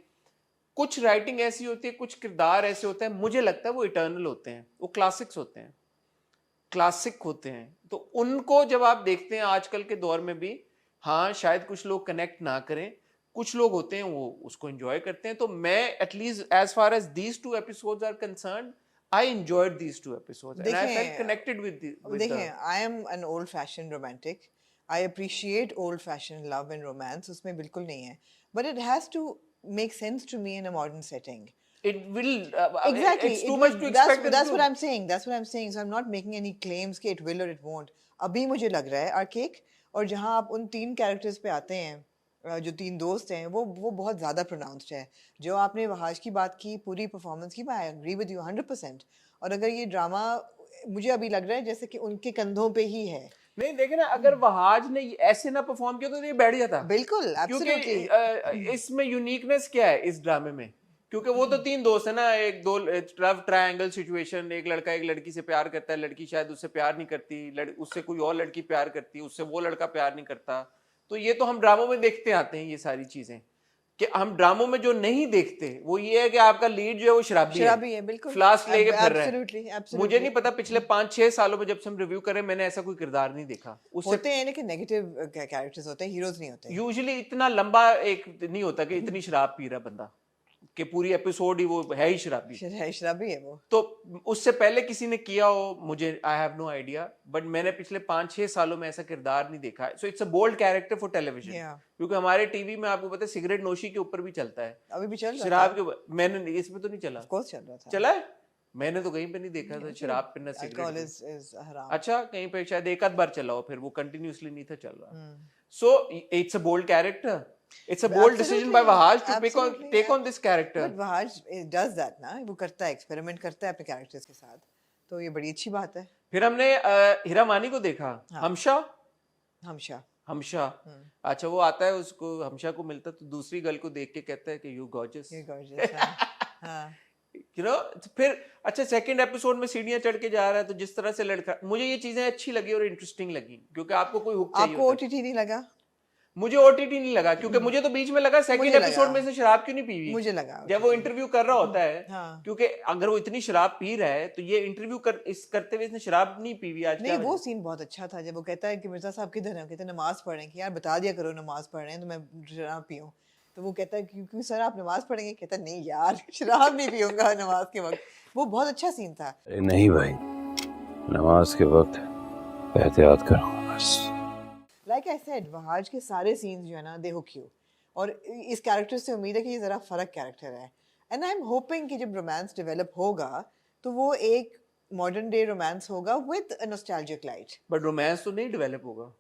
कुछ राइटिंग ऐसी होती है, कुछ किरदार ऐसे होते हैं, मुझे लगता है वो इटर्नल होते हैं, वो क्लासिक्स होते हैं, क्लासिक होते हैं। तो उनको जब आप देखते हैं आजकल के दौर में भी, हाँ शायद कुछ लोग कनेक्ट ना करें, कुछ लोग होते हैं वो उसको एंजॉय करते हैं। तो मैं at least as far as these 2 episodes are concerned, I enjoyed these 2 episodes and I felt connected with देखिए, I am an old fashion romantic, I appreciate old fashion love and romance, उसमें बिल्कुल नहीं है, but it has to make sense to me in a modern setting. it will Exactly, it's too it much will- to expect it that's to. what I'm saying, that's what I'm saying. So I'm not making any claims कि it will or it won't. अभी मुझे लग रहा है archaic, और जहाँ आप उन 3 कैरेक्टर्स पे आते हैं, जो 3 दोस्त हैं, वो बहुत ज़्यादा प्रोनाउंस्ड है। जो आपने वहाज की बात की, पूरी परफॉर्मेंस की, मैं एग्री विद यू 100%। और अगर ये ड्रामा, मुझे अभी लग रहा है जैसे कि उनके कंधों पे ही है। नहीं देखे ना, अगर वहाज ने ऐसे ना परफॉर्म किया तो ये बैठ जाता। बिल्कुल, क्योंकि एब्सोल्युटली। इसमें यूनिकनेस क्या है इस ड्रामे में, क्योंकि वो तो 3 दोस्त है ना, एक दो लव ट्रायंगल सिचुएशन, एक लड़का एक लड़की से प्यार करता है, लड़की शायद उससे प्यार नहीं करती, उससे कोई और लड़की प्यार करती है, उससे वो लड़का प्यार नहीं करता। तो ये तो हम ड्रामों में देखते आते हैं ये सारी चीजें। कि हम ड्रामों में जो नहीं देखते वो ये है कि आपका लीड जो है वो शराबी है, बिल्कुल। फ्लास्क लेके फिर रहा है। Absolutely. मुझे नहीं पता पिछले 5-6 सालों में जब से हम रिव्यू करें, मैंने ऐसा कोई किरदार नहीं देखा। उससे होते हैं लेकिन नेगेटिव कैरेक्टर्स होते हैं, हीरोज नहीं होते। यूजुअली इतना लंबा एक नहीं होता कि इतनी शराब पी रहा बंदा कि पूरी एपिसोड ही वो है ही शराबी। शराबी है वो। तो उससे पहले किसी ने किया हो, मुझे I have no idea, but मैंने पिछले 5-6 सालों में ऐसा किरदार नहीं देखा है। So it's a bold character for television, क्योंकि हमारे टीवी में आपको पता है सिगरेट नोशी के ऊपर भी चलता है, अभी भी चल रहा है शराब के ऊपर। मैंने इसमें तो नहीं चला, ऑफ कोर्स चल रहा था। चला है, मैंने तो कहीं पे नहीं देखा था शराब पीना, अल्कोहल सिगरेट। इज हराम। अच्छा, कहीं पे शायद एक आध बार चला हो, फिर वो कंटिन्यूअसली नहीं था चल रहा। So it's a bold character, it's a bold decision by Wahaj to take on this character. But Wahaj does that ना, वो करता है, एक्सपेरिमेंट करता है अपने कैरेक्टर्स के साथ, तो ये बड़ी अच्छी बात है। फिर हमने हीरा मानी को देखा, हमशा। अच्छा, वो आता है, उसको हमशा को मिलता तो दूसरी गर्ल को देख के कहता है कि यू गॉर्जियस, यू नो। फिर अच्छा, सेकंड एपिसोड में सीढ़ियां चढ़ के जा रहा है, तो जिस तरह से लड़का, मुझे ये चीजें अच्छी लगी और इंटरेस्टिंग लगी, क्योंकि आपको कोई हुक चाहिए। आपको ओटीटी नहीं लगा? मुझे ओटीटी नहीं लगा, क्योंकि मुझे तो बीच में लगा सेकंड एपिसोड में से शराब क्यों नहीं पी हुई। मुझे लगा जब वो इंटरव्यू कर रहा होता है, हाँ। क्योंकि अगर वो इतनी शराब पी रहा है तो ये इंटरव्यू करते हुए इसने शराब नहीं पी हुई। आज नहीं, वो सीन बहुत अच्छा था जब वो कहता है कि मिर्जा साहब किधर हैं, कहते हैं नमाज पढ़ रहे हैं, कि यार बता दिया करो नमाज पढ़ रहे हैं तो मैं शराब पीऊं। तो वो कहता है क्योंकि सर आप नमाज पढ़ेंगे, कहता है नहीं यार शराब नहीं पीऊंगा नमाज के वक्त। वो बहुत अच्छा सीन था। नहीं भाई, नमाज के वक्त एहतियात करूँगा बस। Like I said, वहाज के सारे सीन्स जो है ना, दे हुक यू, और इस कैरेक्टर से उम्मीद है कि ये ज़रा फ़र्क कैरेक्टर है, एंड आई एम होपिंग कि जब रोमांस डेवलप होगा तो वो एक मॉडर्न डे रोमांस होगा with a nostalgic light. But romance तो नहीं डेवलप होगा,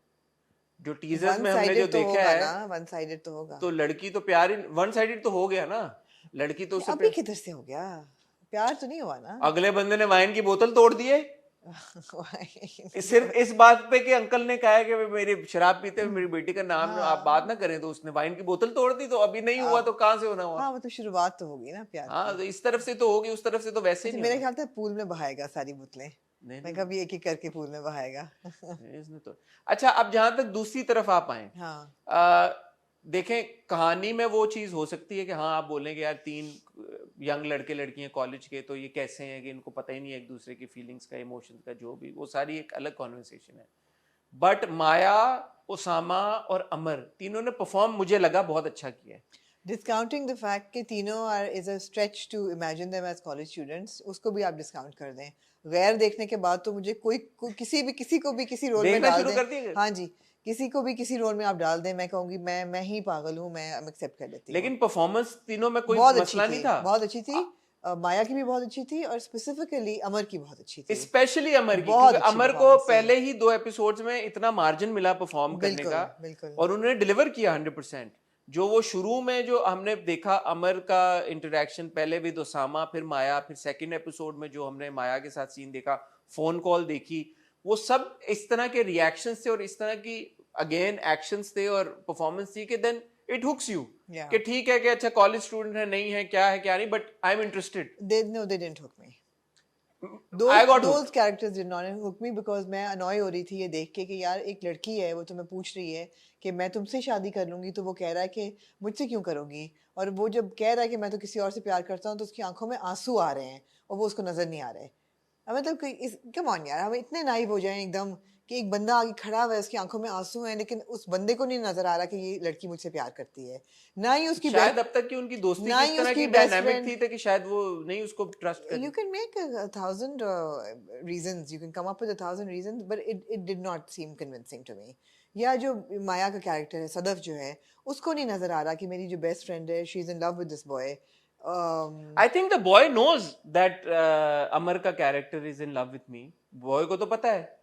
जो टीजर्स में हमने जो देखा है वन साइडेड तो होगा। तो लड़की तो प्यार ही वन साइडेड तो हो गया ना, लड़की तो उससे अभी किधर से हो गया, प्यार तो नहीं हुआ ना। अगले बंदे ने वाइन की बोतल तोड़ दी है सिर्फ इस बात पे कि अंकल ने कहा है कि मेरी शराब पीते हुए मेरी बेटी का नाम आप बात ना करें, तो उसने वाइन की बोतल तोड़ दी। तो अभी नहीं हुआ तो कहाँ से होना हुआ? हाँ, वो तो शुरुआत तो होगी ना प्यार। हाँ, तो इस तरफ से तो होगी, उस तरफ से तो वैसे ही नहीं। मेरे ख्याल से पूल में बहाएगा सारी बोतलें। नहीं मैं कभी एक एक करके पूल में बहाएगा नहीं, इसने तो अच्छा। अब जहां तक दूसरी तरफ आप आए, हाँ देखें कहानी में वो चीज हो सकती है कि हाँ आप बोलेंगे यार 3 यंग लड़के लड़कियां कॉलेज के, तो ये कैसे हैं कि इनको पता ही नहीं है एक दूसरे की फीलिंग्स का, इमोशंस का, जो भी, वो सारी एक अलग कॉन्वर्सेशन है। बट माया, उसामा और अमर तीनों ने परफॉर्म मुझे लगा बहुत अच्छा किया है। डिस्काउंटिंग द फैक्ट कि तीनों are is a stretch to imagine them as college students, उसको भी आप डिस्काउंट कर दें। गैर देखने के बाद तो मुझे किसी को भी किसी रोल में देखना डाल शुरू कर दें, दिए। हाँ जी, किसी को भी किसी रोल में आप डाल दें, मैं कहूँगी मैं ही पागल हूँ, मैं एक्सेप्ट कर लेती हूँ। लेकिन परफॉर्मेंस तीनों में कोई बहुत अच्छी मसला नहीं थी, था। बहुत अच्छी थी। माया की भी बहुत अच्छी थी और स्पेसिफिकली अमर की बहुत अच्छी थी। स्पेशली अमर की, बहुत क्योंकि अच्छी अमर को performance थी। पहले ही 2 एपिसोड्स में इतना मार्जिन मिला परफॉर्म करने बिल्कुल, का, बिल्कुल। और उन्होंने डिलीवर किया 100%। जो वो शुरू में जो हमने देखा अमर का इंटरेक्शन, पहले विद ओसामा, फिर माया, फिर सेकंड एपिसोड में जो हमने माया के साथ सीन देखा, फोन कॉल देखी, वो सब इस तरह के रिएक्शंस थे और इस तरह की अगेन एक्शंस थे और परफॉर्मेंस थी कि then it hooks you Yeah. कि ठीक है कि अच्छा कॉलेज स्टूडेंट है, नहीं है, क्या है क्या नहीं, but I am interested. They didn't hook me. I got Those hooked. characters did not hook me because मैं annoy हो रही थी ये देख के कि यार एक लड़की है, वो तुम्हें पूछ रही है कि मैं तुमसे शादी कर लूंगी, तो वो कह रहा है कि मुझसे क्यों करोगी, और वो जब कह रहा है कि मैं तो किसी और से प्यार करता हूँ तो उसकी आंखों में आंसू आ रहे हैं और वो उसको नजर नहीं आ रहे। मतलब कम ऑन यार, हम इतने नाइव हो जाएं एकदम कि एक बंदा आगे खड़ा हुआ है, उसकी आंखों में आंसू हैं, लेकिन उस बंदे को नहीं नजर आ रहा कि ये लड़की मुझसे प्यार करती है। ना ही उसकी शायद अब तक की उनकी दोस्ती ना की ही इस तरह उसकी की best डायनामिक friend- थी कि शायद वो नहीं उसको ट्रस्ट You कर। can make a thousand reasons. You can come up with 1,000 reasons, but it did not seem convincing to me. या जो माया का कैरेक्टर है, सदफ जो है, उसको नहीं नजर आ रहा कि मेरी जो बेस्ट फ्रेंड है, she is in love with this boy. I think the boy knows that Amar का character is in love with me. Boy को तो पता है,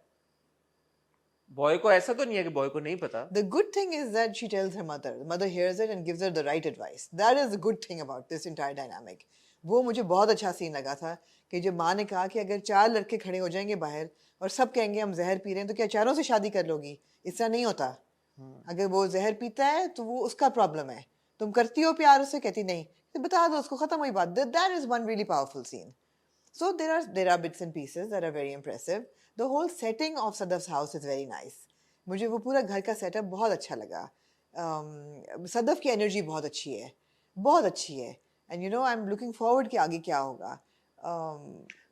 बॉय को ऐसा तो नहीं है कि बॉय को नहीं पता। The good thing is that she tells her mother. The mother hears it and gives her the right advice. That is the good thing about this entire dynamic. वो मुझे बहुत अच्छा सीन लगा था कि जब माँ ने कहा कि अगर 4 लड़के खड़े हो जाएंगे बाहर और सब कहेंगे हम जहर पी रहे हैं, तो क्या चारों से शादी कर लोगी? इस तरह नहीं होता। अगर वो जहर पीता है तो वो उसका प्रॉब्लम है, तुम करती हो प्यार उससे, कहती नहीं, तो बता दो उसको, खत्म हुई बात। That is one really powerful scene. So there are bits and pieces that are very impressive. The whole setting of Sadaf's house is very nice. मुझे वो पूरा घर का सेटअप बहुत अच्छा लगा। सदफ की एनर्जी बहुत अच्छी है, बहुत अच्छी है। And you know I am looking forward कि आगे क्या होगा।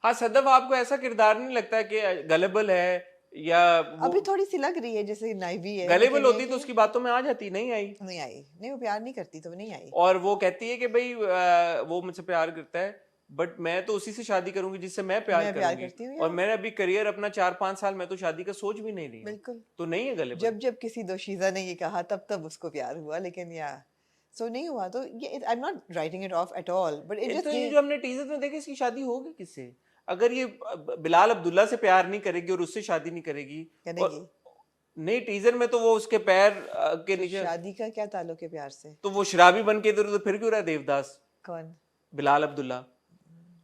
हाँ, सदफ आपको ऐसा किरदार नहीं लगता है कि गलेबल है या अभी थोड़ी सी लग रही है जैसे नाइवी है। गलेबल लेकिन होती ये तो कि- उसकी बातों में आ जाती, नहीं आई। नहीं आई, नहीं वो प्यार नहीं करती तो वो नहीं आई। और वो कहती है कि भाई वो मुझसे प्यार करता है, बट मैं तो उसी से शादी करूंगी जिससे मैं प्यार करती करूंगी, हूँ, और या। मैंने अभी करियर अपना 4-5 साल, मैं तो शादी का सोच भी नहीं रही हूँ। बिल्कुल। तो नहीं है गलेबल। जब जब किसी दोशीज़ा ने ये कहा तब उसको प्यार हुआ, लेकिन या सो नहीं हुआ। तो ये I am not writing it of at all, but it तो ये जस्ट जो हमने टीजर में देखा, इसकी शादी होगी किससे? अगर ये बिलाल अब्दुल्ला से प्यार नहीं करेगी और उससे शादी नहीं करेगी, करेगी। नहीं, टीजर में तो वो उसके पैर के नीचे, शादी का क्या ताल्लुक है प्यार से? तो वो शराबी बन के इधर उधर फिर क्यों रहा है देवदास? कौन? बिलाल अब्दुल्ला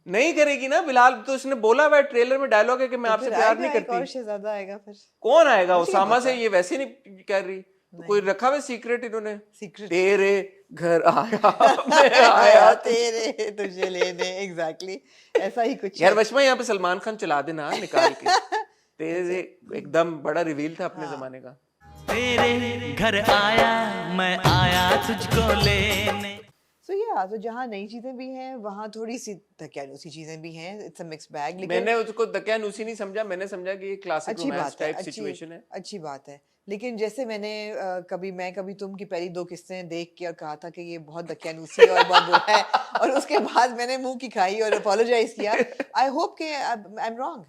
नहीं करेगी ना। बिलाल तो इसने बोला हुआ है, ट्रेलर में डायलॉग है कि मैं तो आपसे फिर प्यार आएगा नहीं एक और करती। शहजादा आएगा फिर। कौन आएगा? मुझे उसामा नहीं से पता। ये वैसे नहीं कर रही, तो कोई रखा हुआ सीक्रेट इन्होंने। Secret। तेरे घर आया मैं आया तेरे तुझे लेने, एग्जैक्टली ऐसा ही कुछ यार है। वचमा यहाँ पे सलमान खान चला देना निकाल के। तेरे एकदम बड़ा रिवील था अपने जमाने का। तेरे घर आया मैं आया तुझको लेने। So yeah, तो जहाँ नई चीजें भी हैं वहाँ थोड़ी सी दकियानूसी चीजें भी हैं। It's a mix bag. लेकिन मैंने उसको दकियानूसी नहीं समझा, मैंने समझा कि ये क्लासिक अच्छी रोमांस बात है, टाइप सिचुएशन है। अच्छी बात है। लेकिन जैसे मैंने कभी तुम की पहली 2 किस्सें देख के और कहा था कि ये बहुत दकियानूसी और बहुत बुरा है, और उसके बाद मैंने मुंह की खाई और अपोलोजाइज किया। आई होप कि I am wrong,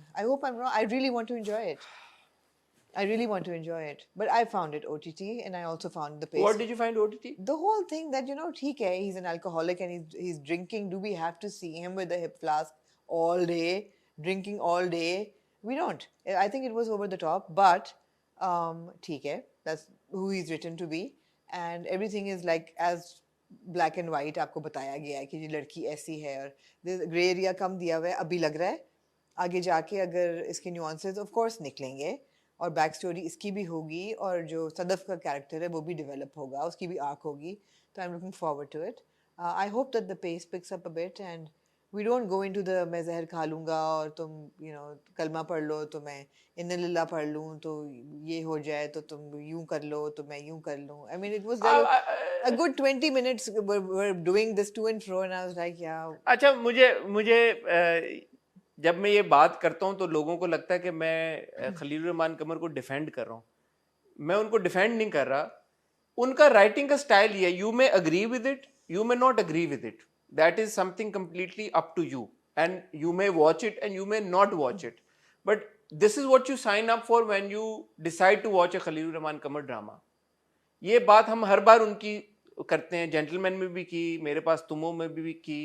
I really want to enjoy it. I really want to enjoy it, but I found it OTT, and I also found the pace. What did you find OTT? The whole thing that, you know, ठीक है, he's an alcoholic and he's drinking. Do we have to see him with a hip flask all day, drinking all day? We don't. I think it was over the top, but ठीक है, that's who he's written to be, and everything is like as black and white आपको बताया गया है कि ये लड़की ऐसी है, और ग्रे एरिया कम दिया हुआ है अभी लग रहा है। आगे जाके अगर इसके nuances of course निकलेंगे और बैक स्टोरी इसकी भी होगी, और जो सदफ का कैरेक्टर है वो भी डेवलप होगा, उसकी भी आर्क होगी। तो I am looking forward to it. I hope that the pace picks up a bit, and we don't go into the मैं जहर खा लूँगा और तुम कलमा पढ़ लो तो मैं इन्ना लिल्ला पढ़ लूँ तो ये हो जाए तो तुम यूं कर लो तो मैं यूं कर लूँ. I mean it was like a good 20 minutes we're doing this to and fro and I was like yeah. अच्छा, मुझे जब मैं ये बात करता हूँ तो लोगों को लगता है कि मैं खलील रहमान कमर को डिफेंड कर रहा हूँ. मैं उनको डिफेंड नहीं कर रहा. उनका राइटिंग का स्टाइल ये है, you may agree with it, you may not agree with it. That is something completely up to you, and you may watch it and you may not watch it, but this is what you sign up for when you decide to watch a Khalil Rahman Qamar drama. ये बात हम हर बार उनकी करते हैं, gentleman में भी की, मेरे पास तुमों में भी की,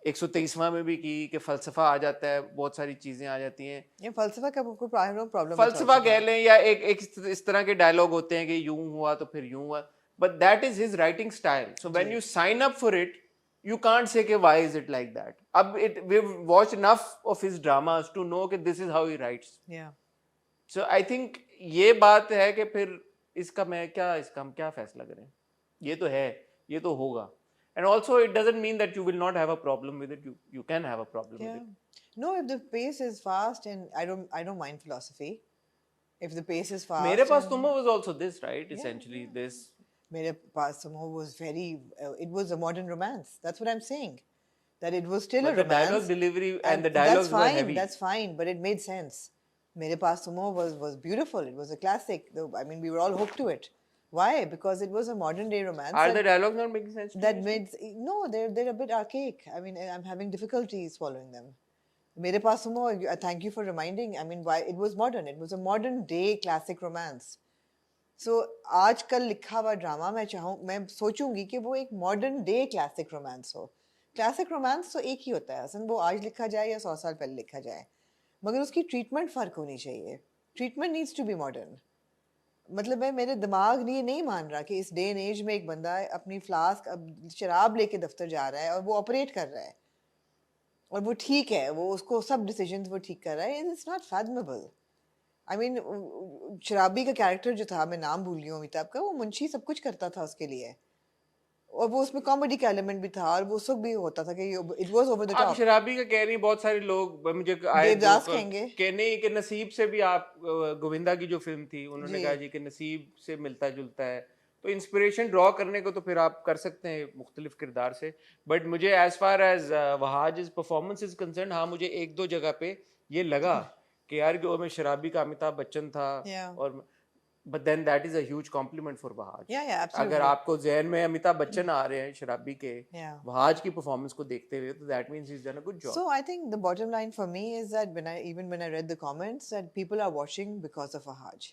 123वां में भी की कि फलसफा आ जाता है, बहुत सारी चीजें आ जाती हैं. ये फलसफा का कोई प्रॉब्लम, फलसफा कह लें या एक इस तरह के डायलॉग होते हैं कि यूं हुआ तो फिर यूं हुआ, but that is his writing style. So when you sign up for it, you can't say कि why is it like that. अब we've watched enough of his dramas to know कि this is how he writes. Yeah. So I think ये बात है कि फिर इसका हम क्या फैसला करें. ये तो है, ये तो होगा. And also it doesn't mean that you will not have a problem with it. You can have a problem with it. No, if the pace is fast, and I don't mind philosophy. If the pace is fast. मेरे पास तुम was also this, right? Essentially this. Mere Paas Tumho was very, it was a modern romance. That's what I'm saying. That it was still a romance. The dialogue delivery and the dialogues were heavy. That's fine, but it made sense. Mere Paas Tumho was beautiful. It was a classic. I mean, we were all hooked to it. Why? Because it was a modern day romance. Are the dialogues not making sense? That made no, they're a bit archaic. I mean, I'm having difficulties following them. Mere Paas Tumho, thank you for reminding. I mean, why it was modern. It was a modern day classic romance. सो आजकल लिखा हुआ drama मैं सोचूंगी कि वो एक modern day classic romance हो. Classic romance तो एक ही होता है हसन, वो आज लिखा जाए या 100 साल पहले लिखा जाए, मगर उसकी ट्रीटमेंट फ़र्क होनी चाहिए. Treatment needs to be modern. मतलब मेरे दिमाग ये नहीं मान रहा कि इस डे एंड एज में एक बंदा अपनी फ्लास्क शराब लेके दफ्तर जा रहा है और वो ऑपरेट कर रहा है और वो ठीक है, वो उसको सब डिसीजंस वो ठीक कर रहा है. It's not fathomable. I mean शराबी का कैरेक्टर जो था, मैं नाम भूल गई हूँ अमिताभ का, वो मुंशी सब कुछ करता था उसके लिए, और वो उसमें कॉमेडी का एलिमेंट भी था और वो सब भी होता था कि it was over the top. आप शराबी का कह रही, बहुत सारे लोग मुझे देवदास कहेंगे कि नहीं कि नसीब से भी, आप गोविंदा की जो फिल्म थी उन्होंने कहा जी कि नसीब से मिलता जुलता है, तो इंस्पिरेशन ड्रॉ करने को तो फिर आप कर सकते हैं मुख्तलिफ किरदार से. बट मुझे as far as Wahaj performance is concern, हाँ मुझे एक दो जगह पे ये लगा कि यार कि वो में शराबी का अमिताभ बच्चन था, और but then that is a huge compliment for Wahaj. absolutely. अगर आपको ज़हन में अमिताभ बच्चन आ रहे हैं शराबी के, वहाज की परफॉर्मेंस को देखते हुए, तो that means he's done a good job. So I think the bottom line for me is that when I read the comments, that people are watching because of Wahaj,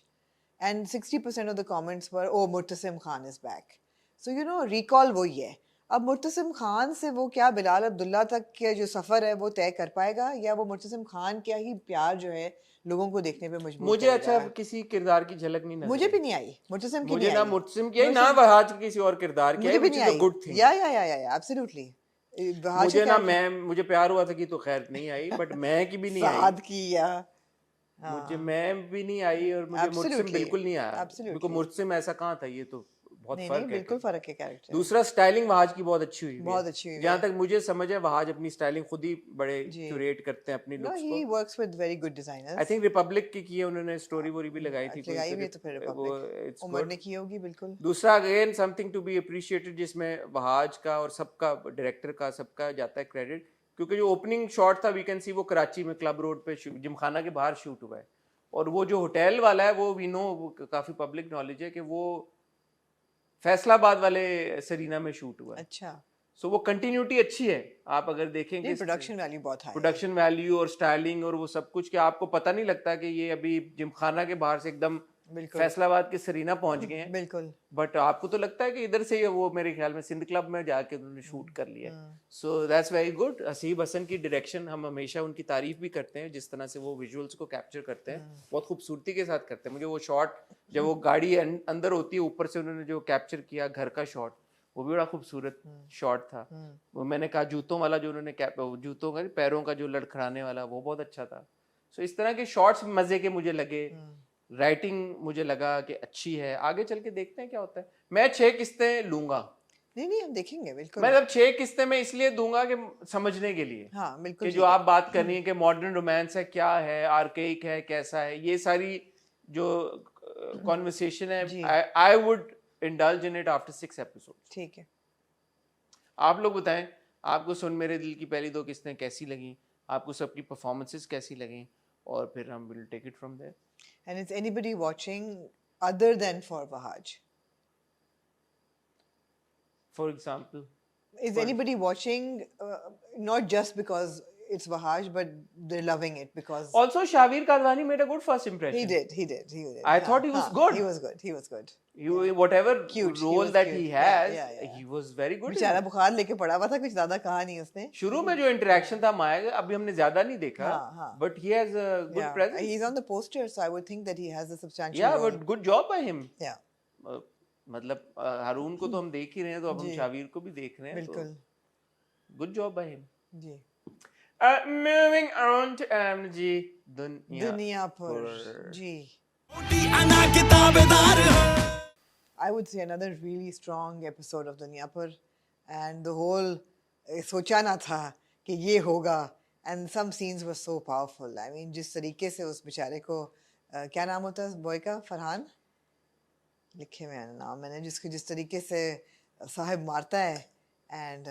and 60% of the comments were, oh, Murtasim Khan is back. So recall वही है. अब मुर्तसिम खान से वो क्या बिलाल अब्दुल्ला तक के जो सफर है वो तय कर पाएगा, या वो मुर्तसिम खान क्या ही प्यार जो है लोगों को देखने पे मजबूर मुझे अच्छा किसी किरदार की झलक नहीं नजर, मुझे भी नहीं आई मुर्तसिम की, मुझे ना मुर्तसिम की ना वहाज की किसी और किरदार की, मुझे भी नहीं आई. Good thing. Yeah absolutely. मुझे ना मुझे प्यार हुआ था कि तो खैर नहीं आई, बट मैं की भी नहीं आई, साद की या मुझे मैं भी नहीं आई, और मुझे मुर्तसिम बिल्कुल नहीं आया. बिल्कुल मुर्तसिम ऐसा कहाँ था, ये तो बहुत फर्क है. बिल्कुल फर्क है कैरेक्टर. दूसरा स्टाइलिंग वहाज की बहुत अच्छी हुई, बहुत अच्छी हुई. जहाँ तक मुझे समझ है वहाज अपनी स्टाइलिंग खुद ही बड़े क्यूरेट करते हैं अपनी लुक्स को. he works with very good designers. I think Republic की है उन्होंने, स्टोरी वोरी भी लगाई थी, तो फिर रिपब्लिक उमर ने की होगी बिल्कुल. दूसरा again something to be appreciated, जिसमें वहाज का और सबका डायरेक्टर का सबका जाता है क्रेडिट, क्योंकि जो ओपनिंग शॉट था वी कैन सी वो कराची में क्लब रोड पे जिमखाना के बाहर शूट हुआ है, और वो जो होटल वाला है वो वी नो काफी पब्लिक नॉलेज है कि वो फैसलाबाद वाले सरीना में शूट हुआ है. अच्छा. सो वो कंटिन्यूटी अच्छी है, आप अगर देखेंगे प्रोडक्शन वैल्यू बहुत हाई, प्रोडक्शन वैल्यू और स्टाइलिंग और वो सब कुछ, कि आपको पता नहीं लगता कि ये अभी जिमखाना के बाहर से एकदम फैसलाबाद के सरीना पहुंच गए हैं. बिल्कुल. बट आपको तो लगता है कि इधर से वो मेरे ख्याल में सिंध क्लब में जाके उन्होंने शूट कर लिया. So that's very good. Haseeb Hassan की डायरेक्शन, हम हमेशा उनकी तारीफ भी करते हैं, जिस तरह से वो विजुअल्स को कैप्चर करते हैं, बहुत खूबसूरती के साथ करते हैं. मुझे वो शॉट जब वो गाड़ी अंदर होती है, ऊपर से उन्होंने जो कैप्चर किया घर का शॉट, वो भी बड़ा खूबसूरत शॉट था. वो मैंने कहा जूतों वाला जो उन्होंने जूतों का पैरों का जो लड़खड़ाने वाला, वो बहुत अच्छा था. सो इस तरह के शॉट्स मजे के मुझे लगे. राइटिंग मुझे लगा कि अच्छी है. आगे चल के देखते हैं क्या होता है. मैं 6 किस्तें लूंगा नहीं नहीं, हम देखेंगे बिल्कुल। मैं मतलब 6 किस्तें मैं इसलिए दूंगा कि समझने के लिए हाँ बिल्कुल कि ठीक जो है। आप बात कर रही हैं कि मॉडर्न रोमांस है, क्या है, आर्केइक है, कैसा है, ये सारी जो कॉन्वर्सेशन जी। है, I would indulge in it after 6 episodes. ठीक है। आप लोग बताएं, आपको सुन मेरे दिल की पहली 2 किस्तें कैसी लगी, आपको सबकी परफॉर्मेंसेस कैसी लगी, और फिर हम will take it from there. And is anybody watching other than for Bahaj? For example, Is anybody watching not just because it's Bahaj, but they're loving it because also Shavir Kadwani made a good first impression. he did. He did. He did. I thought he was good. He was good. He was good. Whatever Cute, he role was that cute. he Yeah, has, yeah. he was very good. in बेचारा it. बुखार लेके पड़ा हुआ था, कुछ ज्यादा कहा नहीं उसने। शुरू में जो इंटरेक्शन था माया का, अभी हमने ज्यादा नहीं देखा, हाँ, हाँ। but he has a good Yeah, presence. he's on the poster, so I would think that he has a substantial Yeah, role. but good job by him. Yeah, मतलब हारून को तो हम देख ही रहे हैं, तो अब हम जी। शावीर को भी देख रहे हैं, बिल्कुल। तो गुड जॉब बाय हिम। जी। Moving on to जी दुनिया पर जी। अना किताबेदार I would say another really strong episode of Dunya Par, and the whole सोचा ना था कि ये होगा, and some scenes were so powerful. I mean, जिस तरीके से उस बेचारे को क्या नाम होता है बॉय का, फरहान लिखे में नाम मैंने, जिस तरीके से साहिब मारता है, and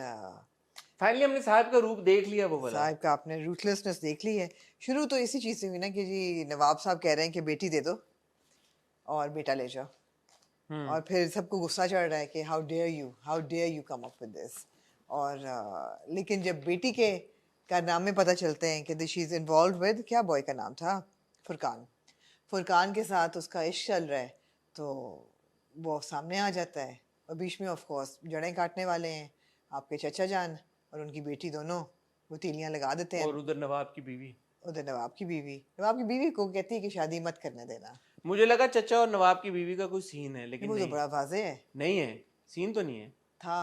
फाइनली हमने साहब का रूप देख लिया, वो वाला। साहिब का आपने रूथलेसनेस देख ली है। शुरू तो इसी चीज़ से हुई ना कि जी नवाब साहब कह रहे हैं कि बेटी दे दो और बेटा ले जाओ, और फिर सबको गुस्सा चढ़ रहा है कि how dare you come up with this. और लेकिन जब बेटी के कारनामे पता चलते हैं कि शी इज़ इन्वॉल्व विद, क्या बॉय का नाम था, फुरकान के साथ उसका इश्क चल रहा है, तो वो सामने आ जाता है, और बीच में ऑफ कोर्स जड़ें काटने वाले हैं आपके चचा जान और उनकी बेटी, दोनों वो तीलियां लगा देते हैं। और उधर नवाब की बीवी, उधर नवाब की बीवी को कहती है कि शादी मत करने देना। मुझे लगा चचा और नवाब की बीवी का कोई सीन है, लेकिन वो तो नहीं, बड़ा वाज़ेह है। नहीं है, सीन तो नहीं है, था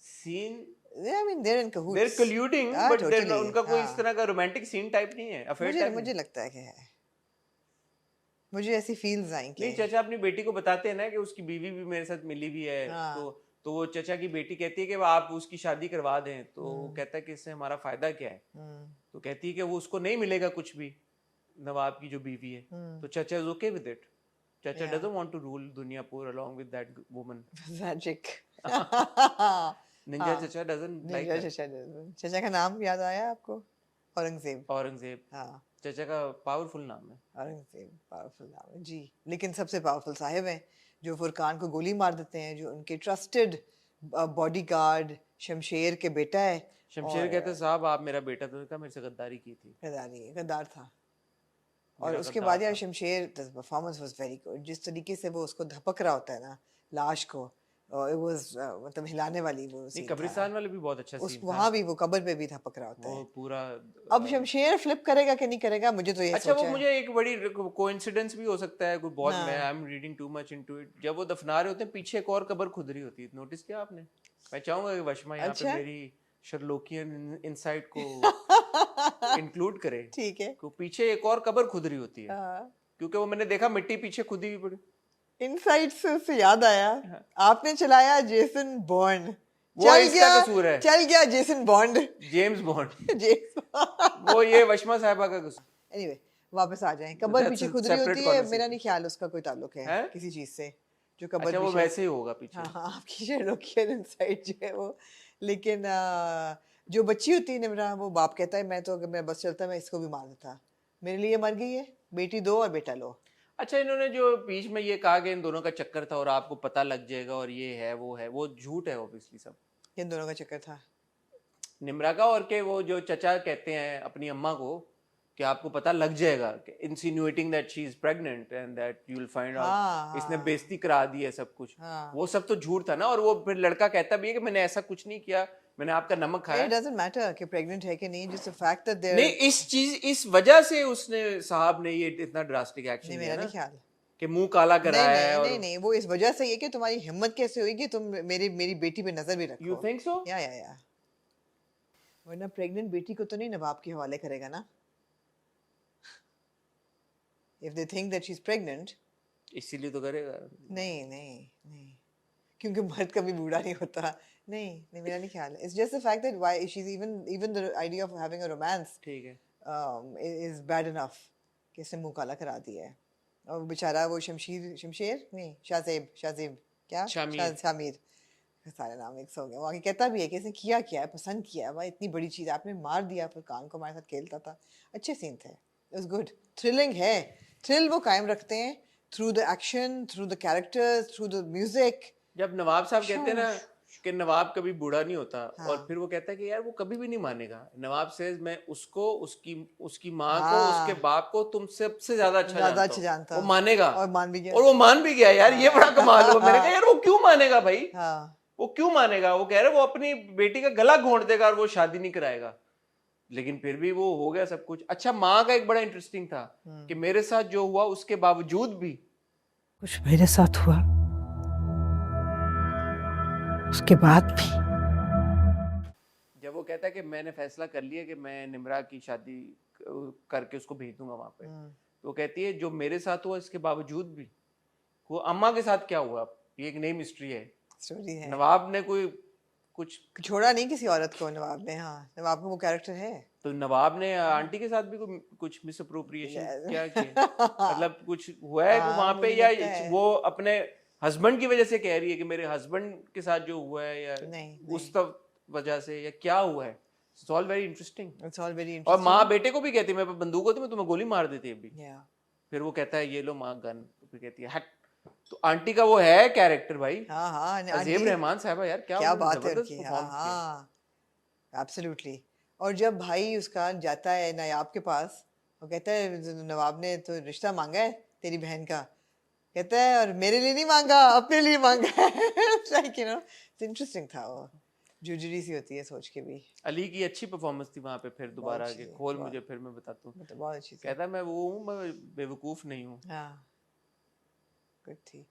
scene I mean they're in cahoots. they're colluding, हाँ, but totally, उनका कोई इस हाँ। तरह का रोमांटिक सीन टाइप नहीं है, अफेयर टाइप मुझे लगता है कि है, मुझे ऐसी फील्स आई नहीं। कि चचा अपनी बेटी को बताते हैं ना कि उसकी बीवी भी मेरे साथ मिली भी है, हाँ। तो वो चचा की बेटी कहती है कि आप उसकी शादी करवा दें, तो वो कहता है कि इससे हमारा फायदा क्या है, तो कहती है कि वो उसको नहीं मिलेगा कुछ भी, नवाब की जो बीवी है, तो chacha is okay with it. Chacha doesn't want to rule Dunyapur along with that woman. Magic. Ninja chacha doesn't like चचा का नाम याद आया आपको? औरंगजेब। औरंगजेब, हाँ, चचा का पावरफुल नाम है। औरंगजेब पावरफुल नाम है जी, लेकिन सबसे पावरफुल साहिब हैं जो फुरकान को गोली मार देते हैं, जो उनके ट्रस्टेड बॉडीगार्ड शमशेर के बेटा है। शमशेर कहते साहब आप मेरा बेटा, तो कहा मेरे से गद्दारी की थी। गद्दार था। और मेरा उसके गद्दार बाद यार था। Shamsher the performance was very good, जिस तरीके से वो उसको धपक रहा होता है ना लाश को, इट वाज मतलब हिलाने वाली वो नहीं, scene था। कब्रिस्तान वाले भी बहुत अच्छा उस सीन था, वहाँ भी वो कब्र पे भी धपक रहा होता वो है। पूरा। अब शमशेर फ्लिप करेगा कि नहीं करेगा, मुझे तो ये अच्छा, वो सोचा है। मुझे एक बड़ी कोइंसिडेंस भी हो सकता है, कोई बहुत, हाँ। मैं I am reading too much into it. जब वो दफना रहे होते हैं, पीछे एक और कब्र खुद रही होती है, नोटिस किया आपने? मैं चाहूंगा कि वशमा यहाँ पे अच्छा। मेरी शर्लोकियन इनसाइट को इंक्लूड करे, ठीक है। कि पीछे एक और कब्र खुद रही होती है, हाँ। क्योंकि वो मैंने देखा मिट्टी पीछे खुदी हुई पड़ी। इनसाइट से उससे याद आया, आपने चलाया जेसन बॉन्ड, वो इसका कसूर है। चल गया Jason bond. James bond, James वो ये वशमा साहिबा का कसूर। एनीवे वापस आ जाएं। कब्र That's पीछे a खुद रही separate होती है, conversation. मेरा नहीं ख्याल उसका कोई ताल्लुक है हैं? किसी चीज से, जो कब्र अच्छा, वो पीछे। वैसे ही होगा पीछे। हाँ हाँ, आपकी शर्लोकियन इनसाइट जो है वो। लेकिन जो बच्ची होती है निमरा, वो बाप कहता है मैं तो अगर मेरा बस चलता मैं इसको भी मार देता, मेरे लिए मर गई है, बेटी दो और बेटा लो। अच्छा, इन्होंने जो बीच में ये कहा कि इन दोनों का चक्कर था और आपको पता लग जाएगा और ये है वो झूठ है ऑब्वियसली सब। इन दोनों का चक्कर था निम्रा का, और के वो जो चचा कहते हैं अपनी अम्मा को कि आपको पता लग जाएगा, insinuating that she is pregnant and that you will find हाँ, आउट, इसने हाँ। बेइज्जती करा दी है सब कुछ। हाँ। वो सब तो झूठ था ना, और वो फिर लड़का कहता भी है कि मैंने ऐसा कुछ नहीं किया, मैंने आपका नमक खाया। It doesn't matter कि प्रेग्नेंट है कि नहीं, just the fact that they're नहीं, इस वजह से उसने साहब ने ये इतना ड्रास्टिक एक्शन नहीं, लिया मेरा ना नहीं ख्याल। कि मुंह काला कराया है। और नहीं, वो इस वजह से ये कि तुम्हारी हिम्मत कैसे हुई कि तुम मेरी बेटी पे नजर भी रखो। You think so? या वरना प्रेग्नेंट बेटी को तो नहीं नवाब के हवाले करेगा ना। If they think that she's pregnant, इसीलिए तो करेगा। नहीं, क्योंकि मर्द कभी बूढ़ा नहीं होता। नहीं नहीं, मेरा नहीं ख्याल है। It's just the fact that why she is even the idea of having a romance ठीक है। इज बैड इनफ कि इसने मुंह काला करा दिया है। और बेचारा वो शमशेर नहीं, शाज़ेब क्या, शामीर, सारे नाम मिक्स हो गए। वो आगे कहता भी है कि इसने किया क्या है, पसंद किया है, भाई इतनी बड़ी चीज़ आपने मार दिया, फिर कान को हमारे साथ खेलता था। अच्छे सीन थे, इट वाज गुड, थ्रिलिंग है। थ्रिल वो कायम रखते हैं through the action, through the characters, through the music. जब नवाब साहब कहते हैं ना कि नवाब कभी बूढ़ा नहीं होता, हाँ। और फिर वो कहता है कि यार वो कभी भी नहीं मानेगा। नवाब से मैं उसको, उसकी माँ को, हाँ। उसके बाप को तुम सबसे ज्यादा अच्छा जानता हूँ। वो मानेगा, और मान भी गया। और वो मान भी गया यार। ये बड़ा कमाल हुआ। मैंने कहा यार वो क्यों मानेगा भाई, हाँ वो क्यों मानेगा। वो कह रहे वो अपनी बेटी का गला घोंट देगा और वो शादी नहीं कराएगा। लेकिन फिर भी वो हो गया सब कुछ। अच्छा, माँ का एक बड़ा इंटरेस्टिंग था कि मेरे साथ जो हुआ उसके बावजूद भी, कुछ मेरे साथ हुआ उसके बाद भी। जब वो कहता है कि मैंने फैसला कर लिया कि मैं निम्रा की शादी करके उसको भेज दूंगा वहां पे, तो वो कहती है जो मेरे साथ हुआ इसके बावजूद भी। वो अम्मा के साथ क्या हुआ, ये एक नई मिस्ट्री है। स्टोरी है। नवाब ने कोई कुछ छोड़ा नहीं किसी औरत को नवाब ने। हाँ, नवाब का वो कैरेक्टर है। तो नवाब ने आंटी के साथ भी कुछ मिस अप्रोप्रिएशन क्या किया, मतलब कुछ हुआ है हाँ, वहां पे, मुझे या लगता है। वो अपने हस्बैंड की वजह से कह रही है कि मेरे हस्बैंड के साथ जो हुआ है, या नहीं, उस वजह से, या क्या हुआ है। It's all very interesting. It's all very और इंटरेस्टिंग। माँ बेटे को भी कहती है मेरे पास बंदूक होती मैं तुम्हें गोली मार देती अभी। या फिर वो कहता है ये लो माँ गन, फिर कहती है हट। तो आंटी का वो है कैरेक्टर भाई। हाँ हाँ, अज़ीम रहमान साहबा यार, क्या क्या उन्होंने बात है जबरदस्त उनकी। हाँ perform किया। हाँ, एब्सोल्युटली। और जब भाई उसका जाता है नायाब के पास, वो कहता है नवाब ने तो रिश्ता मांगा है तेरी बहन का, कहता है और मेरे लिए नहीं मांगा, अपने लिए मांगा है। लाइक यू नो, इंटरेस्टिंग था वो। जुजरी सी होती है सोच के भी। अली की अच्छी परफॉर्मेंस थी वहां पे। फिर दोबारा अच्छी आगे थी, खोल बहुत। मुझे, फिर मैं बताता हूँ। मतलब बहुत अच्छी थी। कहता है मैं वो हूँ, मैं बेवकूफ नहीं हूँ। हाँ, गुड थी।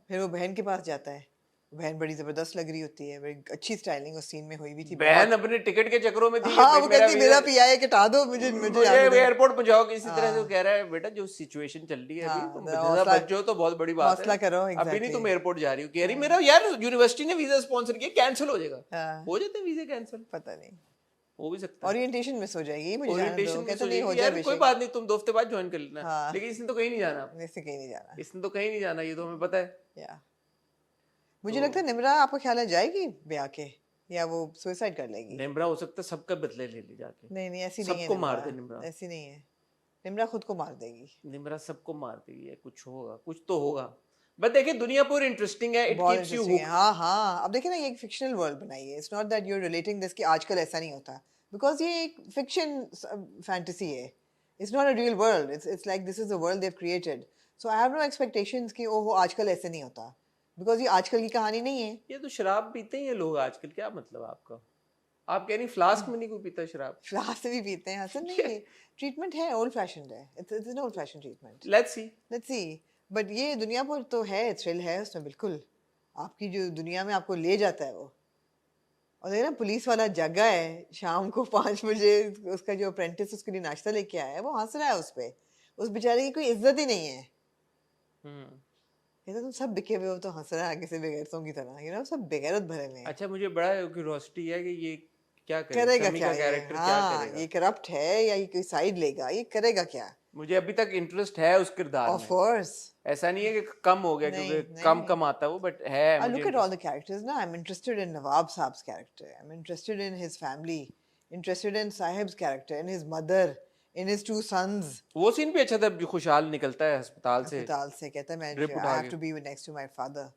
फिर वो बहन के पास जाता है, बहन बड़ी जबरदस्त लग रही होती है, बड़ी अच्छी स्टाइलिंग उस सीन में हुई भी थी। बहन अपने टिकट के चक्करों में थी। हाँ, वो कहती मेरा पीआई कटा दो, मुझे जाने दो। एयरपोर्ट पहुंचाओ किसी तरह से। वो कह रहा है बेटा जो सिचुएशन चल रही है अभी, हाँ, तुम जरा जरा हौसला- बच जाओ तो बहुत बड़ी बात हौसला है। करो, अभी नहीं exactly। तुम एयरपोर्ट जा रही हो। कह रही मेरा यार यूनिवर्सिटी ने वीजा स्पॉन्सर किया, कैंसिल हो जाएगा। हाँ, हो जाते वीजे कैंसिल, पता नहीं, हो भी सकता है। ओरिएंटेशन मिस हो जाएगी, मुझे जाने दो। ओरिएंटेशन कहता नहीं हो जाए यार कोई बेशक। बात नहीं, तुम 2 हफ्ते बाद ज्वाइन कर लेना। हाँ। लेकिन इसने तो कहीं नहीं जाना, इससे कहीं नहीं जाना। इसने तो कहीं नहीं जाना, ये तो हमें पता है। या मुझे लगता है निम्रा, आपका ख्याल है जाएगी ब्याह के, या वो सुसाइड कर लेगी? निम्रा हो सकता है सबका बदले ले ले जाके। नहीं नहीं, ऐसी नहीं है सबको मार निम्रा। दे निम्रा। ऐसी नहीं है निम्रा, खुद को मार देगी। निम्रा सबको मार देगी, या कुछ होगा, कुछ तो होगा। बट देखिए दुनिया पूरी इंटरेस्टिंग है, इट बहुत कीप्स यू इंटरेस्टिंग है। हाँ हाँ, अब देखिए ना, ये एक फिक्शनल वर्ल्ड बनाई है। It's not that you are relating this कि आजकल ऐसा नहीं होता, बिकॉज ये एक फिक्शन फैंटेसी है। It's not a real world. It's like this is the world they have created. So I have no expectations कि ओहो आजकल ऐसे नहीं होता, बिकॉज ये आजकल की कहानी नहीं है। ये तो शराब पीते ही हैं लोग आजकल, क्या मतलब आपका? आप कह रही फ्लास्क में नहीं कोई पीता शराब? फ्लास्क से भी पीते हैं, हसन नहीं। ट्रीटमेंट है, ओल्ड फैशन्ड है। It's an old fashion treatment. Let's see. But ये दुनिया पर तो है, थ्रिल है उसमें बिल्कुल। आपकी जो दुनिया में आपको ले जाता है वो। और देखिए ना, पुलिस वाला जगा है शाम को 5 बजे, उसका जो अप्रेंटिस उसके लिए नाश्ता लेके आया है, वो हंस रहा है उस पे। उस बेचारे की कोई इज्जत ही नहीं है। कहता तुम सब बिके हुए हो, तो हंस रहा है आगे से बेगैरतों की तरह। यू नो, सब बेगैरत भरे में। अच्छा, मुझे बड़ा क्यूरियोसिटी है कि ये क्या करेगा शमी क्या का ये? कैरेक्टर क्या हाँ, करेगा? ये करप्ट है या ये कोई साइड लेगा, ये करेगा क्या? मुझे अभी तक इंटरेस्ट है उस किरदार ऑफ में। कोर्स। ऐसा नहीं है कि कम हो गया, नहीं, क्योंकि नहीं, कम नहीं। कम आता है वो, बट है I मुझे look at all the characters now. I'm interested in Nawab Saab's character. I'm interested in his family. Interested in Sahib's character, in his mother, in his 2 sons. वो सीन भी अच्छा था, जो खुशहाल निकलता है अस्पताल से। अस्पताल से कहता है मैं Drip I उठा have के। to be next to my father.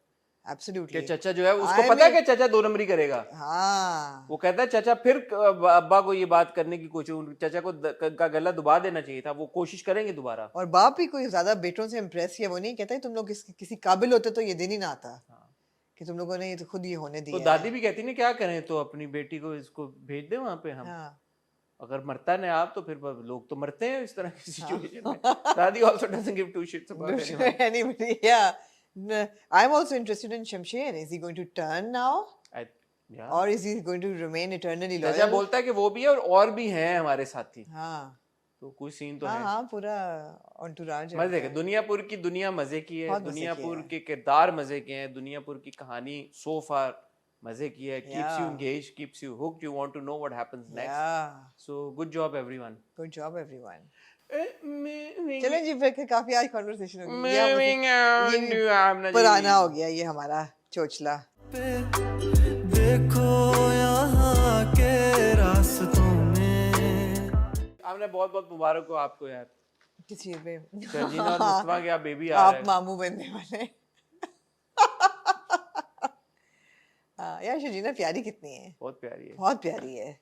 कि Absolutely. चाचा जो है उसको I पता है mean- कि चाचा 2 नंबरी करेगा। हाँ, वो कहता है चाचा फिर अब्बा को ये बात करने की कोशिश, चाचा को का गला दुबा देना चाहिए था, वो कोशिश करेंगे दोबारा। और बाप भी कोई ज्यादा बेटों से इम्प्रेस किया वो नहीं, कहता है तुम लोग किसी काबिल होते तो ये दिन ही ना आता कि तुम लोगों ने ये तो खुद ये होने दिया तो दादी भी कहती ना क्या करें, तो अपनी बेटी को इसको भेज दे वहां पे हम। हाँ, अगर मरता ना आप तो फिर लोग तो मरते हैं इस तरह की सिचुएशन में। दादी also doesn't give 2 shits about anyone. anybody, yeah. I'm also interested in Shamsher. Is he going to turn now? Yeah. Or is he going to remain eternally loyal? चाचा बोलता है कि वो भी है और भी हैं हमारे साथी। हाँ, तो कोई सीन तो हाँ है। हाँ पूरा entourage है मजे के उनका। दुनियापुर की दुनिया मजे की है, बहुत मजे की दुनियापुर है। के किरदार मजे के हैं, दुनियापुर की कहानी सो फार मजे की है, keeps you Yeah. engaged, keeps you hooked, you want to know what happens next. Yeah, So good job everyone. good job everyone. Moving चलें जी फिर काफी आज कॉन्वर्सेशन हो गई। ये moving ये on भी to Amna ji. पुराना हो गया ये हमारा चोचला। देखो यहाँ के रास्तों में आपने बहुत बहुत मुबारक हो आपको यार, किस चीज पे? शर्जीना और मुस्तफा के आप बेबी आ रहा आप है। मामू बनने वाले। हाँ यार शर्जीना प्यारी कितनी है, बहुत प्यारी है, बहुत प्यारी है।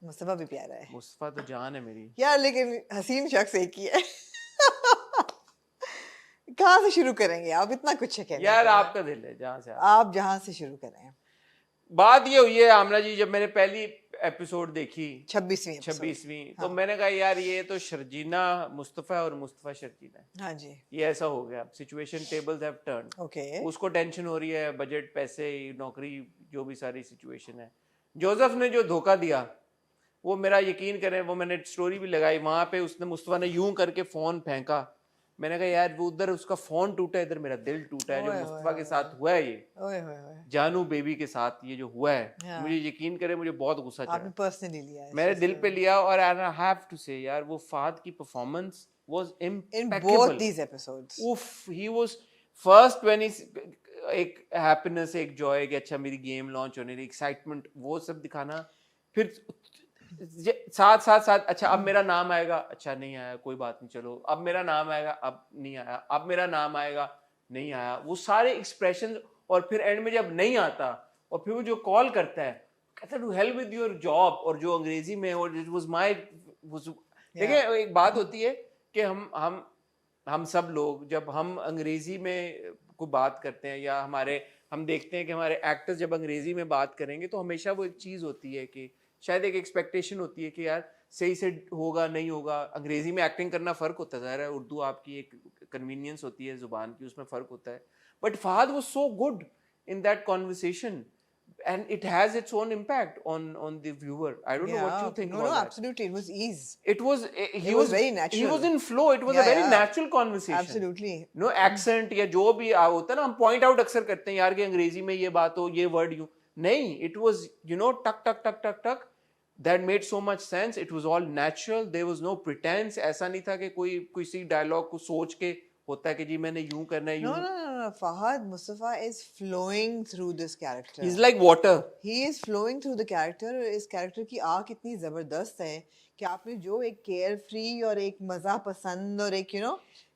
मुस्तफा भी प्यारा है मुस्तफा तो जान है मेरी। यार, लेकिन हसीन शख्स एक ही है। कहाँ से शुरू करेंगे आप, इतना कुछ है कहने यार को। आपका दिल है जहाँ से आप जहाँ से शुरू करें। बात ये हुई है आमना जी, जब मैंने पहली एपिसोड देखी 26वीं तो मैंने कहा यार ये तो शर्जीना मुस्तफा और मुस्तफा शर्जीना है, हाँ जी, ये ऐसा हो गया, situation tables have turn. Okay. उसको टेंशन हो रही है, बजट, पैसे, नौकरी, जो भी सारी सिचुएशन है। जोसेफ ने जो धोखा दिया वो मेरा यकीन करें, वो मैंने स्टोरी भी लगाई वहां पे, उसने मुस्तफा ने यूं करके फोन फेंका, मैंने कहा यार वो उधर उसका फोन टूटा, इधर मेरा दिल टूटा है। जो ओए मुस्तफा ओए के साथ हुआ है ये, ओए होए होए, जानू बेबी के साथ ये जो हुआ है, हाँ। मुझे यकीन करे मुझे बहुत गुस्सा आपने चढ़ा, पर्सनली लिया है मेरे दिल पे लिया। और आई हैव टू से यार वो फाद की performance was in both impeccable. These episodes. उफ, he was first when he, एक हैप्पीनेस, एक जॉय कि अच्छा मेरी गेम लॉन्च होने रही, एक्साइटमेंट, वो सब दिखाना। फिर साथ साथ साथ अच्छा अब मेरा नाम आएगा, अच्छा नहीं आया कोई बात नहीं, चलो अब मेरा नाम आएगा, अब नहीं आया, अब मेरा नाम आएगा, नहीं आया, वो सारे एक्सप्रेशन। और फिर एंड में जब नहीं आता और फिर वो जो कॉल करता है, कहता है to help with your job, और जो अंग्रेजी में, और इट वाज माय, देखिए एक बात होती है कि हम सब लोग जब हम अंग्रेजी में कोई बात करते हैं, या हम देखते हैं कि हमारे एक्टर्स जब अंग्रेजी में बात करेंगे, तो हमेशा वो एक चीज़ होती है कि शायद एक एक्सपेक्टेशन होती है कि यार सही से होगा नहीं होगा। अंग्रेजी में एक्टिंग करना फ़र्क होता है, ज़ाहिर है, उर्दू आपकी एक कन्वीनियंस होती है ज़ुबान की, उसमें फ़र्क होता है। But Fahad was so good in that conversation and it has its own impact on the viewer. I don't know what you think no, about no, that. absolutely, it was ease. It was he was very natural. He was in flow. It was Yeah, a very yeah. natural conversation. Absolutely. No accent या जो भी होता है ना, हम point out अक्सर करते हैं यार कि अंग्रेजी में ये बात हो, ये word यूं नहीं, it was टक टक टक टक टक, that made so much sense. It was all natural. There was no pretense. ऐसा नहीं था कि कोई किसी डायलॉग को सोच के होता है कि जी मैंने यूं करना है, No, यूं। no, no, no. Fahad Mustafa is flowing through this character. He's like water. He is flowing through the character. इस character की आँख इतनी ज़बरदस्त है कि आपने जो एक केयर फ्री और एक मज़ा पसंद और एक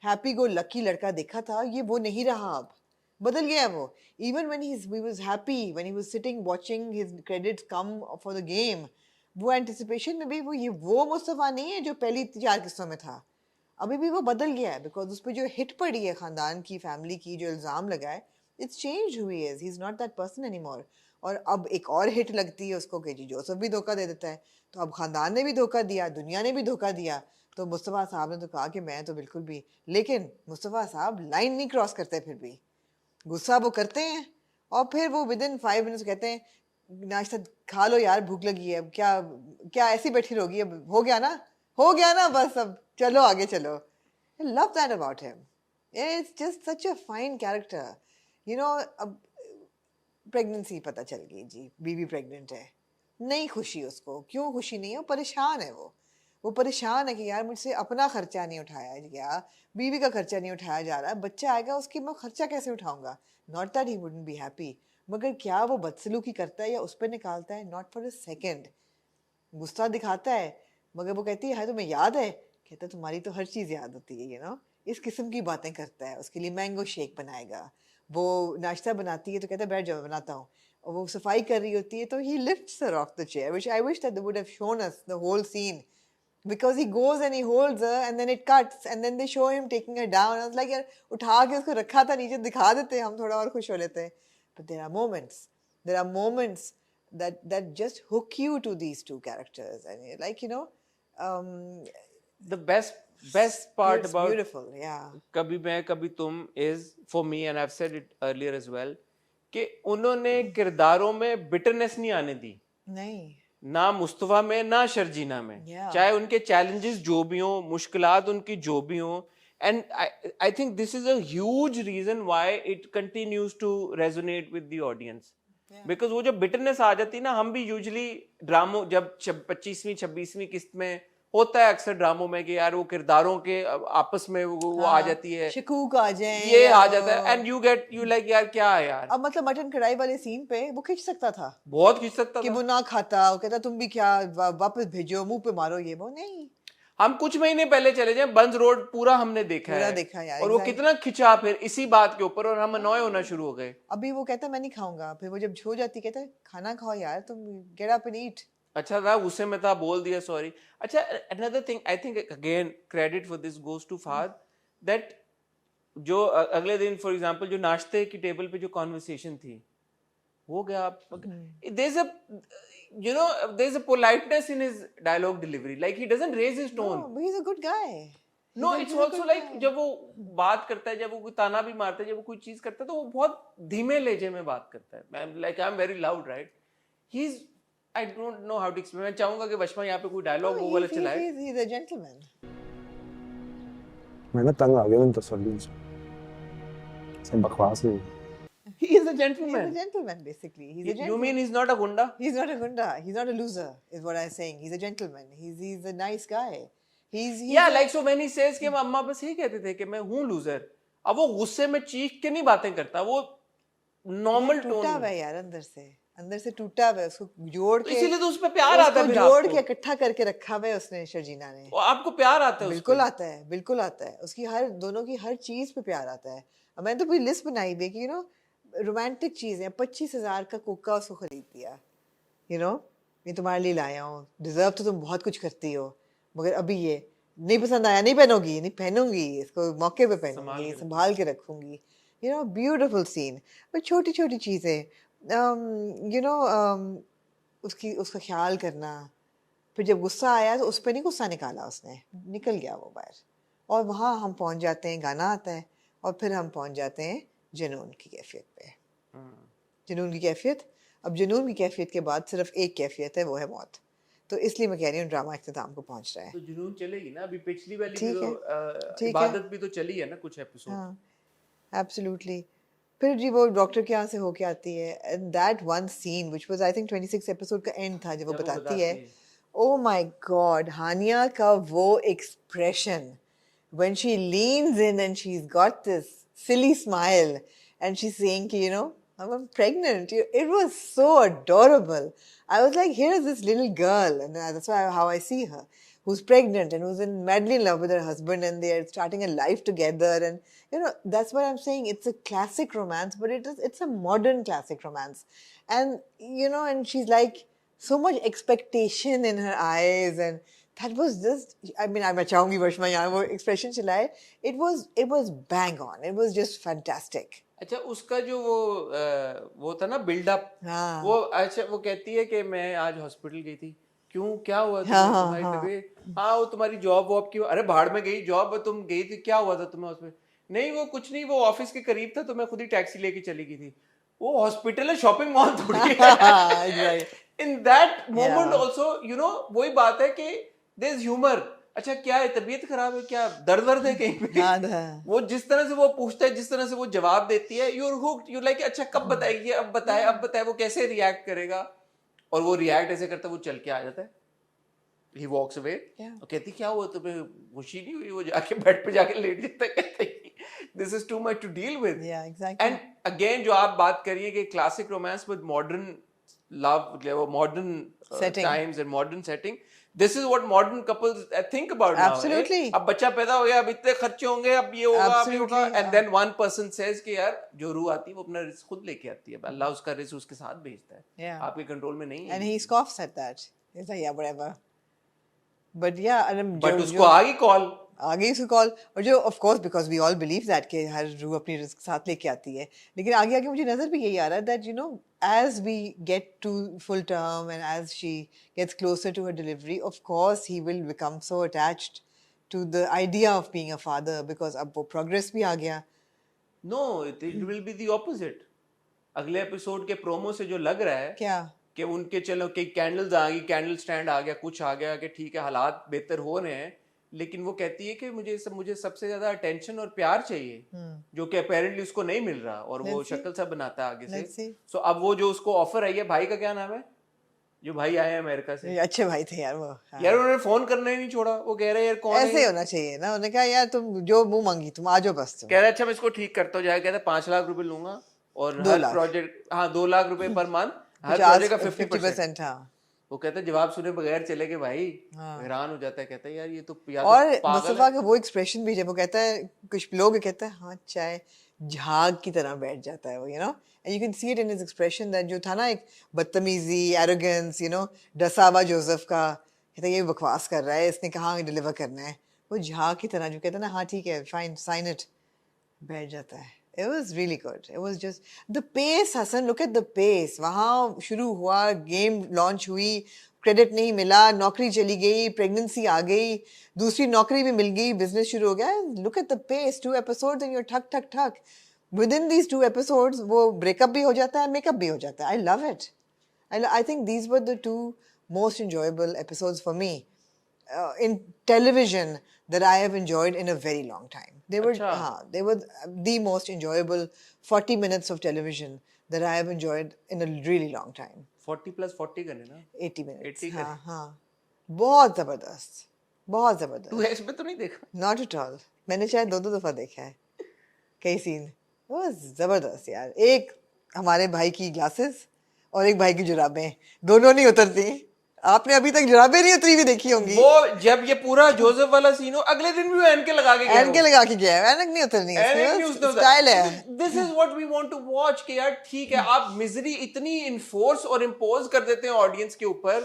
हैप्पी गो लकी लड़का देखा था, ये वो नहीं रहा, अब बदल गया है वो। Even when he was happy, when he was sitting watching his credits come for the game, वो anticipation में भी वो मुस्तफ़ा नहीं है जो पहली 4 किस्तों में था। अभी भी वो बदल गया है, बिकॉज उस पर जो हिट पड़ी है ख़ानदान की, फैमिली की, जो इल्ज़ाम लगा है, it's change who he is, he is not that person any more. और अब एक और हिट लगती है उसको कि जी जोसेफ भी धोखा दे देता है, तो अब ख़ानदान ने भी धोखा दिया, दुनिया ने भी धोखा दिया, तो मुस्तफ़ा साहब ने तो कहा कि मैं तो बिल्कुल भी, लेकिन मुस्तफ़ा साहब लाइन नहीं क्रॉस करते, फिर भी गुस्सा वो करते हैं, और फिर वो विद इन 5 मिनट्स कहते हैं नाश्ता खा लो यार, भूख लगी है, अब क्या ऐसी बैठी रहोगी, अब हो गया ना बस, अब चलो आगे चलो। I love that about him. It's just such a fine character. अब प्रेगनेंसी पता चल गई जी, बीवी प्रेग्नेंट है, नहीं खुशी उसको, क्यों खुशी नहीं है, वो परेशान है, वो परेशान है कि यार मुझसे अपना खर्चा नहीं उठाया गया, बीवी का खर्चा नहीं उठाया जा रहा, बच्चा आएगा उसकी मैं खर्चा कैसे उठाऊंगा। Not that he wouldn't be happy, मगर क्या वो बदसलूकी करता है या उस पर निकालता है, नॉट फॉर अ सेकेंड। गुस्सा दिखाता है, मगर वो कहती है तुम्हें याद है, कहता है तुम्हारी तो हर चीज़ याद होती है, इस किस्म की बातें करता है। उसके लिए मैंगो शेक बनाएगा, वो नाश्ता बनाती है तो कहता है बैठ जाओ बनाता हूँ, और वो सफाई कर रही होती है तो he lifts her off the chair, which I wish that they would have shown us the whole scene, because he goes and he holds her and then it cuts and then they show him taking her down. I was like यार उठा के उसको रखा था नीचे, दिखा देते हम थोड़ा और खुश हो लेते हैं। But there are moments that just hook you to these two characters, and you're like The best part it's about beautiful, yeah. कभी मैं कभी तुम is for me, and I've said it earlier as well, कि उन्होंने किरदारों में bitterness नहीं आने दी। नहीं, ना मुस्तफा में ना शर्जीना में, Yeah. चाहे उनके चैलेंजेस जो भी हों, मुश्किलात उनकी जो भी हों, and I think this is a huge reason why it continues to resonate with the audience, because वो जब बिटरनेस आ जाती ना, हम भी यूजुअली ड्रामो जब 25वीं 26वीं किस्त में होता है अक्सर ड्रामों में कि यार वो किरदारों के आपस में वो आ जाती है, शकूक आ जाए, ये आ जाता है, and you get you like यार क्या है यार। अब मतलब मटन कढ़ाई वाले सीन पे वो खींच सकता था बहुत खींच सकता कि था, वो ना खाता, वो कहता तुम भी क्या वापस भेजो, मुंह पे मारो, ये वो नहीं। हम कुछ महीने पहले चले जाएं, बंज रोड पूरा हमने देखा पूरा है, देखा यार, और वो exactly. कितना खिंचा फिर इसी बात के ऊपर, और हम अनॉय होना शुरू हो गए। अभी वो कहता मैं नहीं खाऊंगा, फिर वो जब हो जाती कहता खाना खाओ यार, तुम गेट अप एंड ईट। अच्छा था गुस्से में था, बोल दिया सॉरी। अच्छा, another thing I think again credit for this goes to Fahad, that जो अगले दिन फॉर एग्जांपल जो नाश्ते की टेबल पे जो कॉन्वर्सेशन थी हो गया, there's a you know there's a politeness in his dialogue delivery, like he doesn't raise his tone. No, but he's a good guy. No, He's a- it's he's a also good like guy. जब वो बात करता है, जब वो कोई ताना भी मारता है, जब वो कोई चीज करता है, तो वो बहुत धीमे लहजे में बात करता है। I'm very loud, right? I don't know how to explain. मैं चाहूंगा कि वशमा यहाँ पे कोई डायलॉग No, वो वाला he's चलाए। he's a gentleman. मैं ना तंग आ गया उन तसल्ली से, सब बकवास है। He is a He's a gentleman. gentleman, basically. He's a You gentleman. mean he's not a gunda? He's not a gunda. He's not a loser, is what I'm saying. He's a gentleman. He's a nice guy. He's Yeah, like so when he says कि अम्मा बस यही कहते थे कि मैं हूँ loser, अब वो गुस्से में चीख के नहीं बातें करता, वो नॉर्मल टूटा हुआ टोन, है यार, अंदर से टूटा हुआ है, उसको जोड़ के, इसीलिए तो उस पे प्यार आता है उसको फिर जोड़ आपको। के इकट्ठा करके रखा हुआ है उसने, शर्जीना ने। वो आपको प्यार आता है उस बिल्कुल पे। आता है, बिल्कुल आता है, उसकी हर दोनों की हर चीज पे प्यार आता है। अब मैंने तो पूरी लिस्ट बनाई हुई है कि रोमांटिक चीजें, 25,000 का कोका उसको खरीद दिया, ये तुम्हारे लिए लाया हूँ, डिजर्व तो तुम बहुत कुछ करती हो, मगर अभी ये नहीं पसंद आया, नहीं पहनोगी, नहीं पहनूंगी, इसको मौके पे पहनूंगी, संभाल के रखूंगी। ब्यूटीफुल सीन, बट छोटी छोटी चीजें, उसका ख्याल करना। फिर जब गुस्सा आया तो उस पर नहीं गुस्सा निकाला उसने, निकल गया वो बाहर, और वहाँ हम पहुँच जाते हैं, गाना आता है, और फिर हम पहुँच जाते हैं जुनून की कैफियत पे। जुनून की कैफियत, अब जुनून की कैफियत के बाद सिर्फ एक कैफियत है, वो है मौत। तो इसलिए मैं कह रही हूँ ड्रामा इख्तिताम को पहुँच रहा है। तो जुनून चलेगी ना, अभी पिछली वाली भी ठीक तो है, ठीक है। इबादत भी तो चली है ना कुछ एपिसोड। हाँ, एब्सोल्युटली। फिर जी वो डॉक्टर के यहाँ से होके आती है, and that one scene which was I think 26 episode का एंड था, जब वो बताती है, ओ माय गॉड, हानिया का वो expression when she leans in and she's got this silly smile and she's saying I'm pregnant. It was so adorable. I was like, here's this little girl, and that's how I see her, who's pregnant and who's madly in love with her husband, and they're starting a life together. And that's what I'm saying. It's a classic romance, but it's a modern classic romance. And and she's like, so much expectation in her eyes, and that was just, I mean, I'm चाहूंगी वर्षमा यहाँ वो expression चलाए, it was bang on, it was just fantastic. अच्छा, उसका जो वो था ना बिल्डअप, हाँ। वो अच्छा वो कहती है कि मैं आज हॉस्पिटल गई थी, क्यों क्या हुआ हाँ, तुम्हारी हाँ। तबीयत? हाँ, वो तुम्हारी जॉब वॉब की, अरे भाड़ में गई जॉब, तुम गई थी, क्या हुआ था तुम्हें हॉस्पिटल? नहीं वो कुछ नहीं, वो ऑफिस के करीब था तो मैं खुद ही टैक्सी लेके चली गई थी। वो हॉस्पिटल है, शॉपिंग मॉल थोड़ी है। इन दैट मोमेंट ऑल्सो वही बात है कि देयर इज ह्यूमर। अच्छा क्या है, तबीयत खराब है क्या, दर्द है कहीं पे? वो जिस तरह से वो पूछता है, जिस तरह से वो जवाब देती है, you are hooked, you like अच्छा कब बताएगी, अब बताए वो कैसे रिएक्ट करेगा, और वो रिएक्ट ऐसे करता है, वो चल के आ जाता है, ही वॉक्स अवे, और कहती क्या हुआ तुम्हें, खुशी नहीं हुई? वो जाके बेड पे जाके लेट जाता है, कहता है this is too much to deal with. And again जो आप बात करिए कि classic romance with modern love, modern times and modern setting, this is what modern couples think about now. Absolutely. अब बच्चा पैदा हो गया, अब इतने खर्चे होंगे, अब ये होगा, अब ये होगा, and then one person says कि यार जो रूह आती है वो अपना रिस्क खुद लेके आती है, अल्लाह उसका रिस्क उसके साथ भेजता है, आपके कंट्रोल में नहीं है। And he scoffs at that. He's like, yeah, whatever. But yeah, but उसको आ गई कॉल, आगे उसको कॉल, और जो of course because we all believe that कि हर रूह अपनी रिस्क साथ लेके आती है, लेकिन आगे आगे मुझे नजर भी यही आ रहा है that as we get to full term and as she gets closer to her delivery, of course he will become so attached to the idea of being a father, because अब वो progress भी आ गया। No, it will be the opposite. अगले episode के promo से जो लग रहा है क्या कि उनके चलो कई कैंडल्स आ गई, कैंडल स्टैंड आ गया, कुछ आ गया कि ठीक है हालात बेहतर हो रहे हैं, लेकिन वो कहती है कि मुझे सबसे ज्यादा अटेंशन और प्यार चाहिए, जो कि अपेरेंटली उसको नहीं मिल रहा, और वो Let's see. शक्ल सा बनाता है आगे Let's से। see. सो अब वो जो उसको ऑफर आई है, भाई का क्या नाम है जो भाई आए हैं अमेरिका से, ये अच्छे भाई थे यार वो, हाँ। यार उन्होंने फोन करना ही नहीं छोड़ा, वो कह रहे हैं यार कौन है ऐसे ये? होना चाहिए ना, उन्होंने कहा यार तुम जो मुंह मांगी तुम आ जाओ बस तुम। कह रहे अच्छा मैं इसको ठीक करता हूँ जाए, कहते 5 लाख रुपए लूंगा और 2 हर लाख। प्रोजेक्ट, हाँ 2 लाख रुपए पर मंथ, हर 50 प्रोजेक्ट का 50%। 50%, हाँ। वो कहता है जवाब सुने बगैर चले गए भाई, हाँ। हैरान हो जाता है, कहता है यार ये तो या तो और पागल मुस्तफा है। का वो एक्सप्रेशन भी जब वो कहता है, कुछ लोग कहता है हाँ चाय झाग की तरह बैठ जाता है वो, you know, and you can see it in his expression that जो था ना एक बदतमीजी, एरोगेंस, यू नो, डसावा जोसेफ का, कहता है ये बकवास कर रहा है, इसने कहाँ डिलीवर करना है, वो झाग की तरह जो कहता है ना हाँ ठीक है फाइन साइन इट, बैठ जाता है। It was really good. It was just the pace, Hassan. Look at the pace. वहाँ शुरू हुआ, गेम लॉन्च हुई, क्रेडिट नहीं मिला, नौकरी चली गई, प्रेगनेंसी आ गई, दूसरी नौकरी भी मिल गई, बिजनेस शुरू हो गया। Look at the pace. 2 episodes and you're ठक ठक ठक. Within these 2 episodes, वो ब्रेकअप भी हो जाता है, मेकअप भी हो जाता है. I love it. I think these were the 2 most enjoyable episodes for me in television that I have enjoyed in a very long time. They were, they were the most enjoyable 40 minutes of television that I have enjoyed in a really long time. 40 plus 40 करने ना, 80 minutes. 80 हाँ हाँ, बहुत जबरदस्त, बहुत जबरदस्त. तू इसमें तो नहीं देखा? Not at all. मैंने शायद 2 दफा देखा है कई सीन, वो जबरदस्त यार. एक हमारे भाई की ग्लासेस और एक भाई की जुराबें, दोनों नहीं उतरती. आपने अभी तक जुराबें नहीं उतरी हुई देखी होंगी. वो जब ये पूरा जोसेफ वाला सीन हो, अगले दिन भी वो एनके लगा के गया, एनके लगा के गया है, एनक नहीं उतरनी है, स्टाइल है. This is what we want to watch कि यार ठीक है, आप मिजरी इतनी इन्फोर्स और इम्पोज कर देते हैं ऑडियंस के ऊपर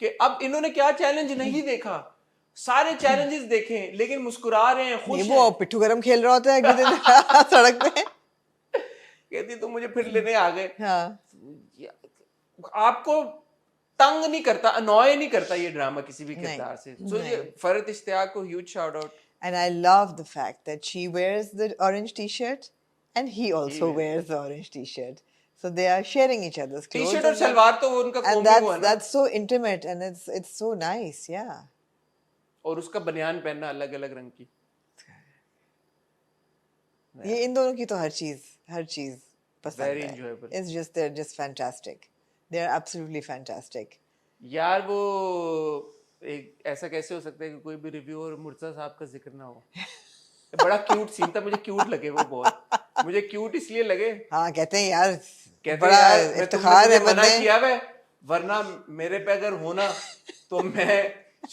कि अब इन्होंने क्या चैलेंज नहीं देखा, सारे चैलेंजेस देखे लेकिन मुस्कुरा रहे हैं, खुश वो हैं. पिट्ठू गरम खेल रहा होता है एक दिन सड़क पे, कहती तुम मुझे फिर लेने आ गए. हाँ. आपको तंग नहीं करता, अनॉय नहीं करता ये ड्रामा किसी भी किरदार से. सो ये फरहत इश्तियाक को huge shout out. And I love the fact that she wears the orange t-shirt and he also wears the orange t-shirt. So they are sharing each other's clothes. T-shirt और सलवार तो वो उनका And कॉम्बो हुआ ना, that's so intimate and it's so nice, yeah. और उसका बनियान पहनना अलग अलग रंग की. ये इन दोनों की तो हर चीज पसंद Very है. enjoyable. It's just they're just fantastic. They're absolutely fantastic. यार वो एक ऐसा कैसे हो सकता है कि कोई भी रिव्यू और मुर्तजा साहब का जिक्र ना हो. बड़ा क्यूट सीन था, मुझे क्यूट लगे वो बहुत. मुझे क्यूट इसलिए लगे, हाँ कहते हैं यार कहते बड़ा हैं यार इफ्तिखार है मना बंदे. किया है, वरना मेरे पे अगर होना तो मैं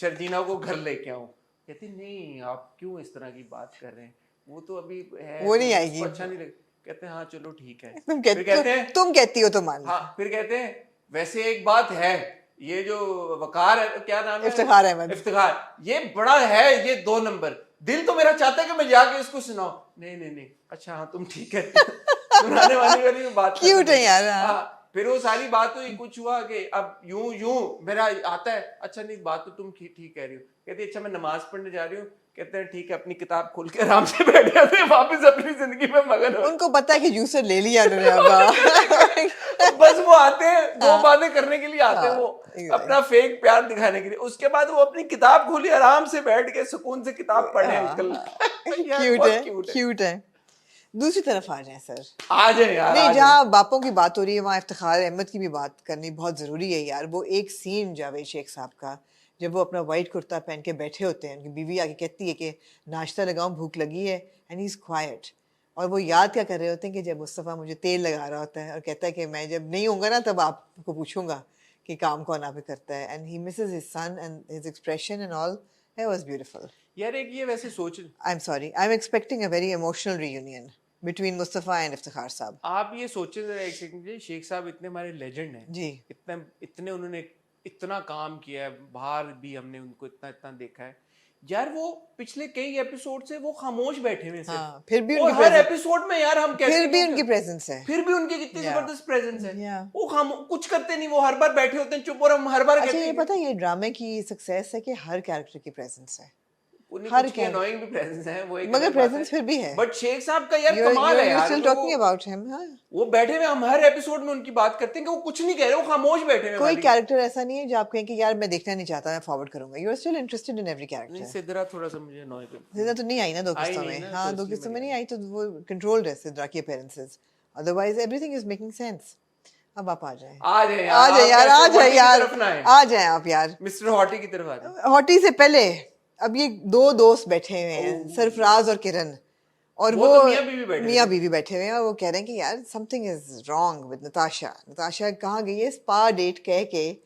शर्जीना को घर लेके आऊं. कहती नहीं आप क्यों इस तरह की बात कर रहे हैं, वो तो अभी है, वो नहीं उसको आएगी. अच्छा नहीं लगे. कहते हैं हाँ चलो ठीक है. तुम फिर कहते हैं तुम कहती हो तो मान लो. हाँ, फिर कहते हैं वैसे एक बात है, ये जो वकार है, क्या नाम है, इफ्तिखार अहमद. इफ्तिखार, ये बड़ा है, ये 2 नंबर. दिल तो मेरा चाहता है कि मैं जाके इसको सुनाऊं. नहीं नहीं नहीं, अच्छा हाँ तुम ठीक है. सुनाने वाली में बात क्यूट है यार. हाँ. फिर वो सारी बात हुई, कुछ हुआ कि अब यूं मेरा आता है, अच्छा नहीं बात तो तुम ठीक कह रही हो. कहती अच्छा मैं नमाज पढ़ने जा रही हूँ. कहते हैं ठीक है, अपनी किताब खोल के आराम से बैठ जाते हैं, वापस अपनी जिंदगी में मगन हो. उनको पता है कि जूसर ले लिया उन्होंने अब. बस वो आते हैं 2 बातें करने के लिए आते हैं, वो अपना फेक प्यार दिखाने के लिए. उसके बाद वो अपनी किताब खोली, आराम से बैठ के सुकून से किताब पढ़े. क्यूट है. दूसरी तरफ आ जाए सर. आ जाए यार. नहीं, जहाँ बापों की बात हो रही है वहाँ इफ्तिखार अहमद की भी बात करनी बहुत ज़रूरी है यार. वो एक सीन जावेद शेख साहब का, जब वो अपना वाइट कुर्ता पहन के बैठे होते हैं, उनकी बीवी आके कहती है कि नाश्ता लगाऊं, भूख लगी है, एंड ही इज़ क्वाइट. और वो याद क्या कर रहे होते हैं कि जब मुस्तफ़ा मुझे तेल लगा रहा होता है और कहता है कि मैं जब नहीं होऊंगा ना तब आपको पूछूंगा कि काम कौन आप पे करता है. And he Mrs his son and his expression and all. It was beautiful. यार एक ये वैसे सोच, I'm sorry. I'm expecting a very emotional reunion between Mustafa and Iftikhar साहब. आप ये सोचे जरा एक सेकंड, शेख साहब इतने हमारे लेजेंड हैं जी. इतने उन्होंने इतना काम किया है, बाहर भी हमने उनको इतना देखा है यार. वो पिछले कई एपिसोड से वो खामोश बैठे हुए हैं. हाँ, फिर भी और उनकी हर एपिसोड में यार हम कहते फिर हैं भी कि उनकी प्रेजेंस है. फिर भी उनकी कितनी Yeah. जबरदस्त प्रेजेंस है. Yeah. वो हम कुछ करते नहीं, वो हर बार बैठे होते हैं चुप, और हम हर बार अच्छा कहते ये हैं पता है ये ड्रामे की सक्सेस है कि हर कैरेक्टर की प्रेजेंस है. हर कुछ annoying भी presence है, वो एक मगर अलग बात presence है। फिर भी है। But शेख साहब का यार You're कमाल है यार, still वो- talking about him, हाँ? वो बैठे हुए, हम हर एपिसोड में उनकी बात करते हैं कि वो कुछ नहीं कह रहे, वो खामोश बैठे हुए कोई खाली। कैरेक्टर ऐसा नहीं है जो आप कहें कि यार मैं देखना नहीं चाहता, मैं फॉरवर्ड करूंगा। You are still interested in every नहीं, कैरेक्टर। सिद्रा थोड़ा सा मुझे annoy करती है। सिद्रा तो नहीं आई ना दो आई किस्तों नहीं में। ना, हाँ, तो दो इसलिए किस्तों में मैंने- नहीं आई तो वो कंट्रोल्ड है सिद्रा की appearances. Otherwise everything is making sense. अब आप आ जाएं। आ जाए यार, आ जाए यार, आ जाए यार, आ जाए आप यार। मिस्टर हॉटी की तरफ आ जाए। हॉटी से पहले अब ये दो दोस्त बैठे हुए हैं, सरफराज और किरण, और वो वो तो मियां बीवी बैठे बैठे हुए हैं, और वो कह रहे हैं कि यार something is wrong with Natasha. Natasha कहाँ गई है? स्पा डेट कह के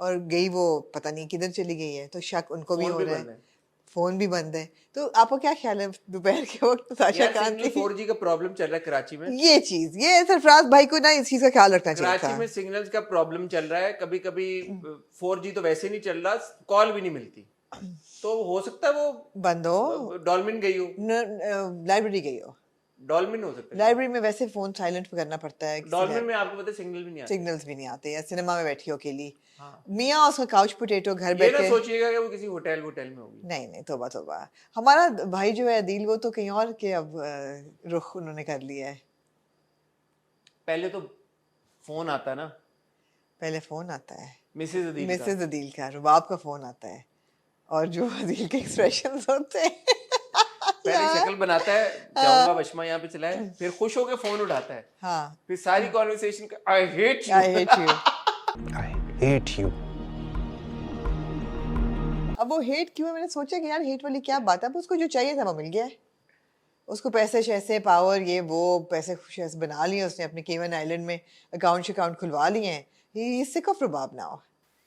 और गई, वो पता नहीं किधर चली गई है। तो शक उनको भी फोन हो भी रहा बंद है, है। फोन भी बंद है। तो आपको क्या ख्याल है दोपहर के वक्त नताशा यार कहाँ सिग्नल थी? 4G का प्रॉब्लम चल रहा है कराची में। ये चीज, ये सरफराज भाई को ना इस चीज का ख्याल रखना चाहिए कराची था। में सिग्नल्स का प्रॉब्लम चल रहा है, कभी कभी 4G तो वैसे नहीं चल रहा, कॉल भी नहीं मिलती, तो हो सकता है वो बंद हो, डॉल्मिन गई हो, लाइब्रेरी गई हो। डॉल्मिन हो सकता है। लाइब्रेरी में वैसे फोन साइलेंट पे करना पड़ता है, डॉल्मिन में आपको पता है सिग्नल भी नहीं आता। सिग्नल्स भी नहीं आते, या सिनेमा में बैठी हो अकेली। हाँ। मियाँ उसका काउच पोटैटो घर ये बैठ ना के, सोचिएगा कि वो किसी होटल में होगी। नहीं नहीं, तोबा तोबा। हमारा भाई जो है अदील, वो तो कहीं और के अब रुख उन्होंने कर लिया है। पहले तो फोन आता ना, पहले फोन आता है मिसेज अदील का। मिसेज अदील का, रुबाब का फोन आता है, और जो अदील के एक्सप्रेशंस होते हैं पहले शक्ल बनाता है, जाऊंगा वशमा यहाँ पे चलाए, फिर खुश होकर फोन उठाता है, हाँ, फिर सारी कॉन्वर्सेशन का I hate I you. Hate you. I hate you. अब वो हेट क्यों है? मैंने सोचा कि यार हेट वाली क्या बात है, अब उसको जो चाहिए था वो मिल गया है। उसको पैसे शैसे पावर ये वो पैसे शैसे बना लिए उसने, अपने केवन आइलैंड में अकाउंट खुलवा लिए हैं। He is sick of Rubab now.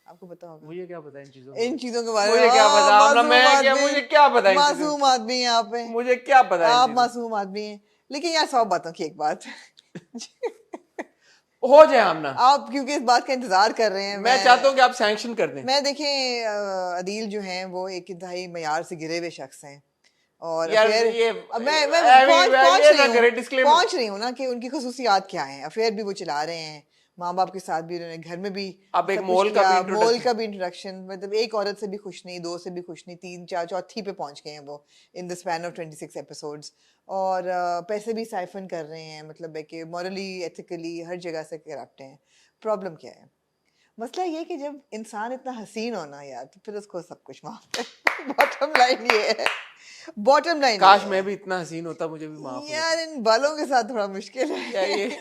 आपको पता होगा मुझे क्या पता इन चीजों इन चीजों के बारे में। मुझे क्या पता, मासूम ना मैं क्या, आदमी, मुझे क्या पता इन चीजों, मासूम आदमी हैं आप पे, मुझे क्या पता आप इन मासूम आदमी हैं। लेकिन यार 100 बातों की एक बात चीजों। हो जाए हम ना, आप क्योंकि इस बात का इंतजार कर रहे हैं। मैं चाहता हूँ कि आप सैंक्शन कर दें। मैं देखें अदील जो हैं वो एक इंतहाई मयार से गिरे हुए शख्स हैं, और यार अफेयर ये अब मैं I mean, पहुंच रही हूँ ना कि उनकी खसूसियात क्या हैं। अफेयर भी वो चला रहे हैं, माँ बाप के साथ भी उन्होंने, घर में भी अब एक सब कुछ मोल का किया, भी मोल का भी इंट्रोडक्शन। मतलब एक औरत से भी खुश नहीं, दो से भी खुश नहीं, 3 4 चौथी पे पहुंच गए हैं वो in the span of 26 episodes. और पैसे भी साइफन कर रहे हैं, मतलब है कि मॉरली एथिकली हर जगह से करप्ट हैं। प्रॉब्लम क्या है? मसला ये कि जब इंसान इतना हसीन होना यार, तो फिर उसको सब कुछ माफ है। बॉटम लाइन ये है, बॉटम लाइन। काश मैं भी इतना हसीन होता, मुझे भी माफ हो यार इन बालों के साथ थोड़ा मुश्किल है। क्या ये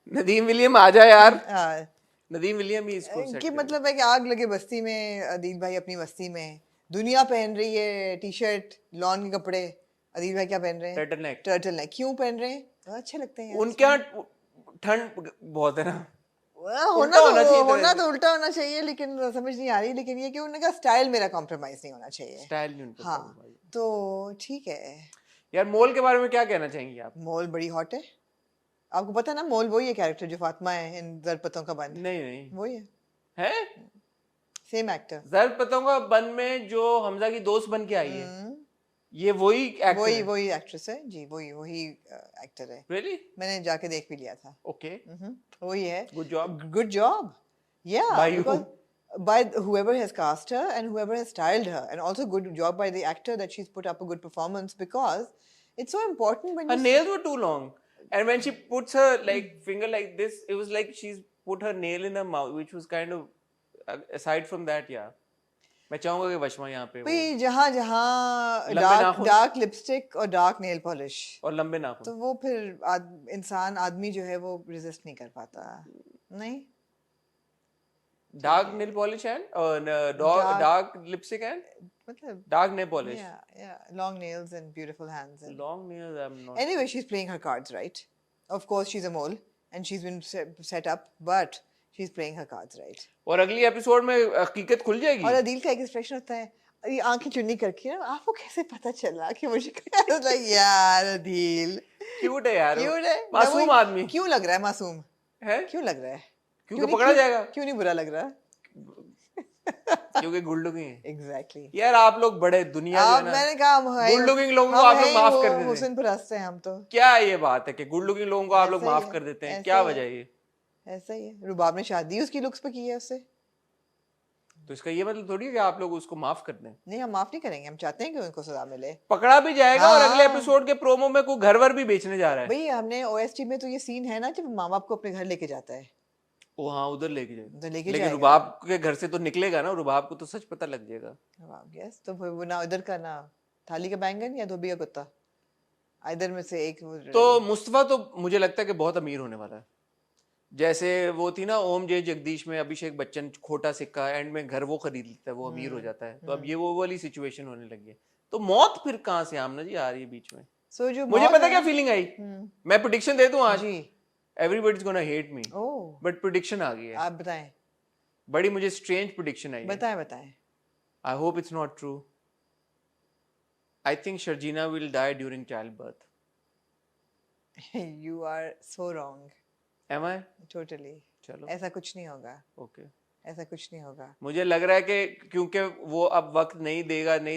नदीम विलियम आ जाए यार, हाँ, नदीम विलियम ही इसको सेट कि करे। मतलब है कि आग लगे बस्ती में, अदील भाई अपनी बस्ती में, दुनिया पहन रही है टी शर्ट लॉन के कपड़े, अदील भाई क्या पहन रहे हैं? Turtle neck. Turtle neck. क्यों पहन रहे हैं? तो अच्छे लगते हैं यार। उनके यहाँ ठंड बहुत है ना, होना होना चाहिए तो तरह होना से। तो उल्टा होना चाहिए, लेकिन समझ नहीं आ रही। लेकिन ये कि उनका स्टाइल मेरा कॉम्प्रोमाइज नहीं होना चाहिए। स्टाइल नहीं उनका। हाँ, तो ठीक है। यार मोल के बारे में क्या कहना चाहेंगे आप? मोल बड़ी हॉट है। आपको पता है ना, मोल वही है कैरेक्टर जो फातिमा है इन ज़रपतों का बंद। नहीं वही है, है सेम एक्टर। जर पतंगा बन में जो हमजा की दोस्त बन के आई है, ये वही एक्टर है? वही एक्ट्रेस है जी, वही एक्टर है। रियली? मैंने जाके देख भी लिया था। ओके, वही है। Good job. Good job. Yeah. By you. because- By whoever has cast her and whoever has styled her, and also good job by the actor that she's put up a good performance, because it's so important when Her you nails were too long, and when she puts her like finger like this, it was like she's put her nail in her mouth, which was kind of aside from that, yeah. मैं चाहूंगा कि वशमा यहाँ पे भाई जहाँ लंबे नाखून। Dark lipstick और डार्क नेल पॉलिश, और लंबे नाखून, तो वो फिर इंसान आदमी जो है वो रेजिस्ट नहीं कर पाता। नहीं, dark nail polish and dark lipstick and मतलब dark nail polish, yeah, long nails and beautiful hands and long nails. I'm not. anyway, she's playing her cards right. Of course, she's a mole and she's been set up, but she's playing her cards right. और अगली episode में हकीकत खुल जाएगी। और अदील का एक expression होता है, ये आंखें चुन्नी करके ना, आपको कैसे पता चला कि मुझे like यार अदील क्यूट है यार, क्यूट है, मासूम आदमी क्यों लग रहा है मासूम? है, क्यों लग रहा है? क्योंकि पकड़ा जाएगा, क्यों नहीं बुरा लग रहा? क्योंकि गुड लुकिंग है। एग्जैक्टली। यार आप लोग बड़े दुनिया जो है आप ना, मैंने कहा हम गुड लुकिंग लोगों को आप लोग माफ कर देते हैं। हुस्न परस्त हैं हम तो। क्या ये बात है कि गुड लुकिंग लोगों को आप लोग ऐसा ही माफ है, कर देते हैं? ऐसा क्या ही है। वजह है ये? ऐसा ही है। रुबाब ने शादी उसकी लुक्स पे की है उससे। तो इसका ये मतलब थोड़ी है कि आप लोग उसको माफ कर दें। नहीं, हम माफ नहीं करेंगे, हम चाहते हैं कि उनको सजा मिले। पकड़ा भी जाएगा और हाँ। अगले एपिसोड के प्रोमो में कोई घर वर भी बेचने जा रहा है। भाई हमने ओएसटी में तो ये सीन है ना जब माँ बाप को अपने घर लेके जाता है, वो हाँ उधर लेके जाएगा, उधर लेके लेकिन जाएगा। रुबाब के घर से तो निकलेगा ना, रुबाब को तो सच पता लग जाएगा। यस, तो फिर वो ना इधर का ना थाली का बैंगन या धोबी का कुत्ता, इधर में से एक तो मुस्तफा तो मुझे लगता है कि बहुत अमीर होने वाला है। जैसे वो थी ना ओम जय जगदीश में अभिषेक बच्चन, खोटा सिक्का, एंड में घर वो खरीद लेता है, वो अमीर हो जाता है। तो अब ये वो वाली सिचुएशन होने लगी है। तो मौत फिर कहाँ से आमना जी आ रही है बीच में? सो जो मुझे मौत पता है- क्या फीलिंग आई, मैं प्रेडिक्शन दे दूं आज, जी, everybody is gonna hate me, oh but prediction आ गई है। आप बताएं बड़ी मुझे स्ट्रेंज प्रेडिक्शन आई है। बताएं बताएं। I hope it's not true. I think Sharjeena will die during child birth. You are so wrong, am I? Totally. चलो ऐसा कुछ नहीं होगा, ओके। ऐसा कुछ नहीं होगा। मुझे लग रहा है कि क्योंकि वो अब वक्त नहीं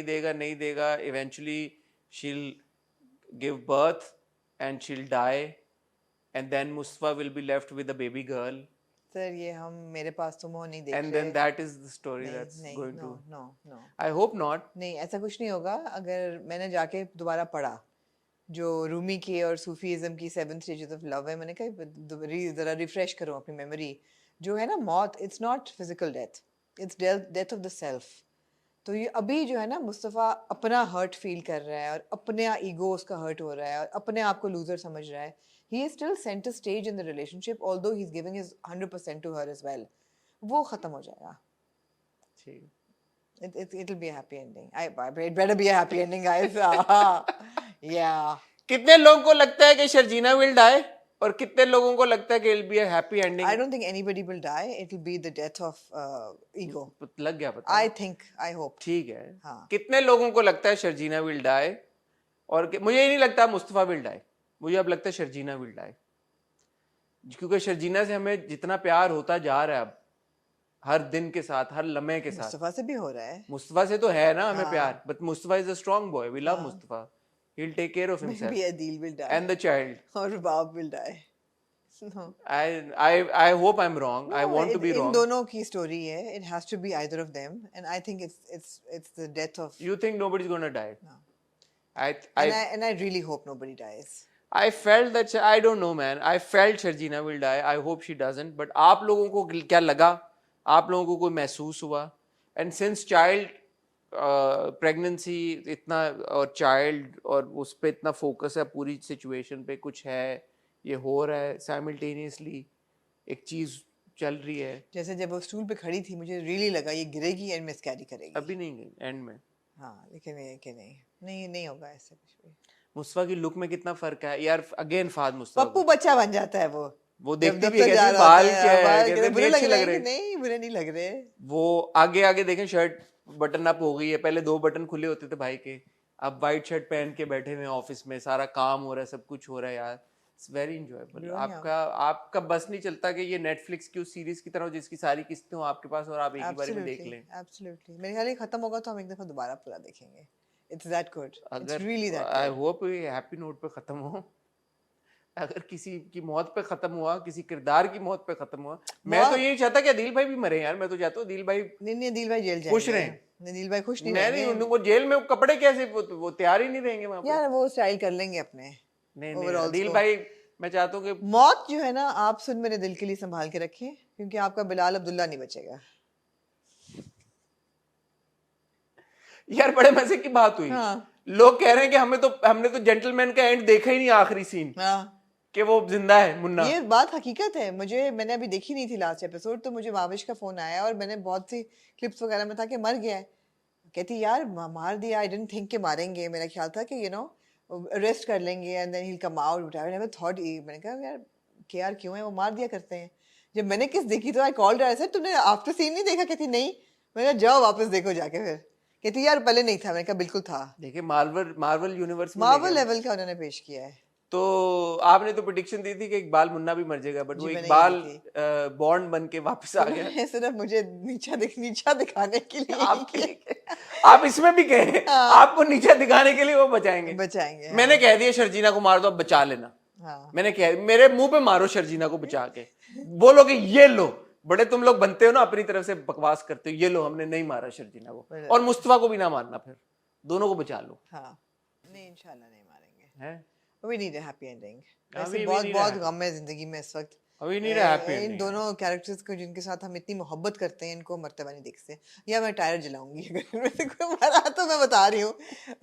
देगा, eventually she'll give birth and she'll die and then Mustafa will be left with a baby girl sir ये हम मेरे पास तो मुंह नहीं देख एंड रहे। Then that is the story नहीं, दैट्स नहीं, going no to. No no I hope not. नहीं, ऐसा कुछ नहीं होगा। अगर मैंने जाके दोबारा पढ़ा जो रूमी की और सूफीज़म की 7 स्टेजेस ऑफ लव है, मैंने कहा ज़रा रिफ्रेश करो अपनी मेमोरी। जो है ना मौत, it's not physical death, it's death of the self. तो ये अभी जो है ना मुस्तफ़ा अपना हर्ट फील कर रहा है और अपने ईगो उसका हर्ट हो रहा है और अपने आप को लूजर समझ रहा है। He is still centre stage in the relationship although he is giving his 100% to her as well. वो खत्म हो जाएगा। ठीक। It'll be a happy ending. It better be a happy ending, guys. Yeah. कितने लोगों को लगता है कि शर्जीना विल डाई और कितने लोगों को लगता है कि it be a happy ending? I don't think anybody will die. It'll be the death of ego. लग गया पता। I hope. ठीक है। हाँ। कितने लोगों को लगता है शर्जीना विल डाई और मुझे ये नहीं लगता मुस्तफा विल डाई, मुझे अब लगता है शर्जीना विल डाई, क्योंकि शर्जीना से हमें जितना प्यार होता जा रहा है अब हर दिन के साथ, हर लम्हे के साथ। मुस्तफा से भी हो रहा है। मुस्तफा से तो है ना हमें हाँ। प्यार, but Mustafa is a strong boy, we love Mustafa, he'll take care of himself Maybe Adil will die. and the child. Or Rubab will die. No. I hope I'm wrong. I No, want to be in wrong. दोनों की story है. It has to be either of them, and I think it's the death of. You think nobody's gonna die? No. I I really hope nobody dies. I felt that I don't know man. I felt Sharjina will die. I hope she doesn't. But आप लोगों को क्या लगा? आप लोगों को कोई महसूस हुआ? And since child प्रेगनेंसी इतना और चाइल्ड और उस पे इतना फोकस है पूरी सिचुएशन पे, कुछ है ये हो रहा है साइमल्टेनियसली, एक चीज चल रही है। जैसे जब वो स्टूल पे खड़ी थी मुझे रियली लगा ये गिरेगी एंड मिसकैरी करेगी। अभी नहीं गई एंड में। हाँ लेकिन ये कि नहीं होगा ऐसे कुछ भी। मुस्तफा की लुक में कितना फर्क है यार। अगेन फाद मुस्तफा पप्पू बच्चा बन जाता है वो देखती भी है कैसे बाल क्या है, कहते बुरे अच्छे लग रहे रहे हैं। नहीं बुरे नहीं लग रहे। वो आगे देखें शर्ट बटन अप हो गई है, पहले 2 बटन खुले होते थे भाई के, अब वाइट शर्ट पहन के बैठे हुए ऑफिस में, सारा काम हो रहा है, सब कुछ हो रहा है यार। It's very enjoyable. आपका बस नहीं चलता कि ये नेटफ्लिक्स की उस सीरीज की तरह हो जिसकी सारी किस्तें हो आपके पास और आप एक ही बार में देख लें। एब्सोल्युटली। मेरे ख्याल खत्म होगा तो हम एक दफा दोबारा पूरा देखेंगे। It's that good. It's really that. I hope ये हैप्पी नोट पे खत्म हो। अगर किसी की मौत पे खत्म हुआ, किसी किरदार की मौत पे खत्म हुआ, मैं तो यही चाहता कि अदिल भाई भी मरे यार। मैं तो चाहता हूँ दिल भाई नहीं दिल भाई जेल जाएंगे। खुश रहे। नहीं दिल भाई खुश नहीं मैं नहीं उनको जेल में कपड़े कैसे वो तैयार ही नहीं रहेंगे वहां पे यार, वो स्टाइल कर लेंगे अपने। नहीं दिल भाई मैं चाहता हूँ कि मौत जो है ना आप सुन मेरे दिल के लिए संभाल के रखें, क्योंकि आपका बिलाल अब्दुल्ला नहीं बचेगा। यार बड़े मजे की बात हुई। हाँ। लोग कह रहे हैं कि हमने तो जेंटलमैन का एंड देखा ही नहीं, आखिरी सीन कि वो जिंदा है मुन्ना। ये बात हकीकत है। मैंने अभी देखी नहीं थी लास्ट एपिसोड, तो मुझे माविश का फोन आया और मैंने बहुत सी क्लिप्स वगैरह में था कि मर गया है। कहती यार मार दिया, आई डिडंट थिंक के मारेंगे, मेरा ख्याल था कि अरेस्ट कर लेंगे and then he will come out. I never thought. मैंने कहा यार केआर क्यों है, वो मार दिया करते हैं। जब मैंने किस देखी तो आई कॉल्ड हर, सर तुमने आफ्टर सीन नहीं देखा? कहती नहीं। मैंने कहा जाओ वापस देखो जाके। फिर कहती यार पहले नहीं था। मैंने कहा बिल्कुल था। देखिए मार्वल यूनिवर्स में मार्वल लेवल का उन्होंने पेश किया है। तो आपने तो प्रेडिक्शन दी थी कि इकबाल मुन्ना भी मर जाएगा, बट वो इकबाल बॉन्ड बन के वापस आ गया। सिर्फ मुझे नीचा दिखाने के लिए। आप इसमें भी कहे आपको नीचा दिखाने के लिए वो बचाएंगे। मैंने कह दिया शर्जीना को मार दो, अब बचा लेना। मैंने कह मेरे मुंह पे मारो शर्जीना को बचा के, बोलो कि ये लो बड़े तुम लोग बनते हो ना, अपनी तरफ से बकवास करते हो, ये लो हमने नहीं मारा शर्जीना को, और मुस्तफा को भी ना मारना, फिर दोनों को बचा लो। हाँ नहीं, इंशाल्लाह नहीं मारेंगे। है We need a happy ending। हाँ, वैसे बहुत बहुत गम है जिंदगी में इस वक्त। We need a happy in ending। दोनों कैरेक्टर्स को जिनके साथ हम इतनी मोहब्बत करते हैं, इनको मरते हुए नहीं देखते। या मैं टायर जलाऊंगी अगर इनमें से कोई मारा तो, मैं बता रही हूँ।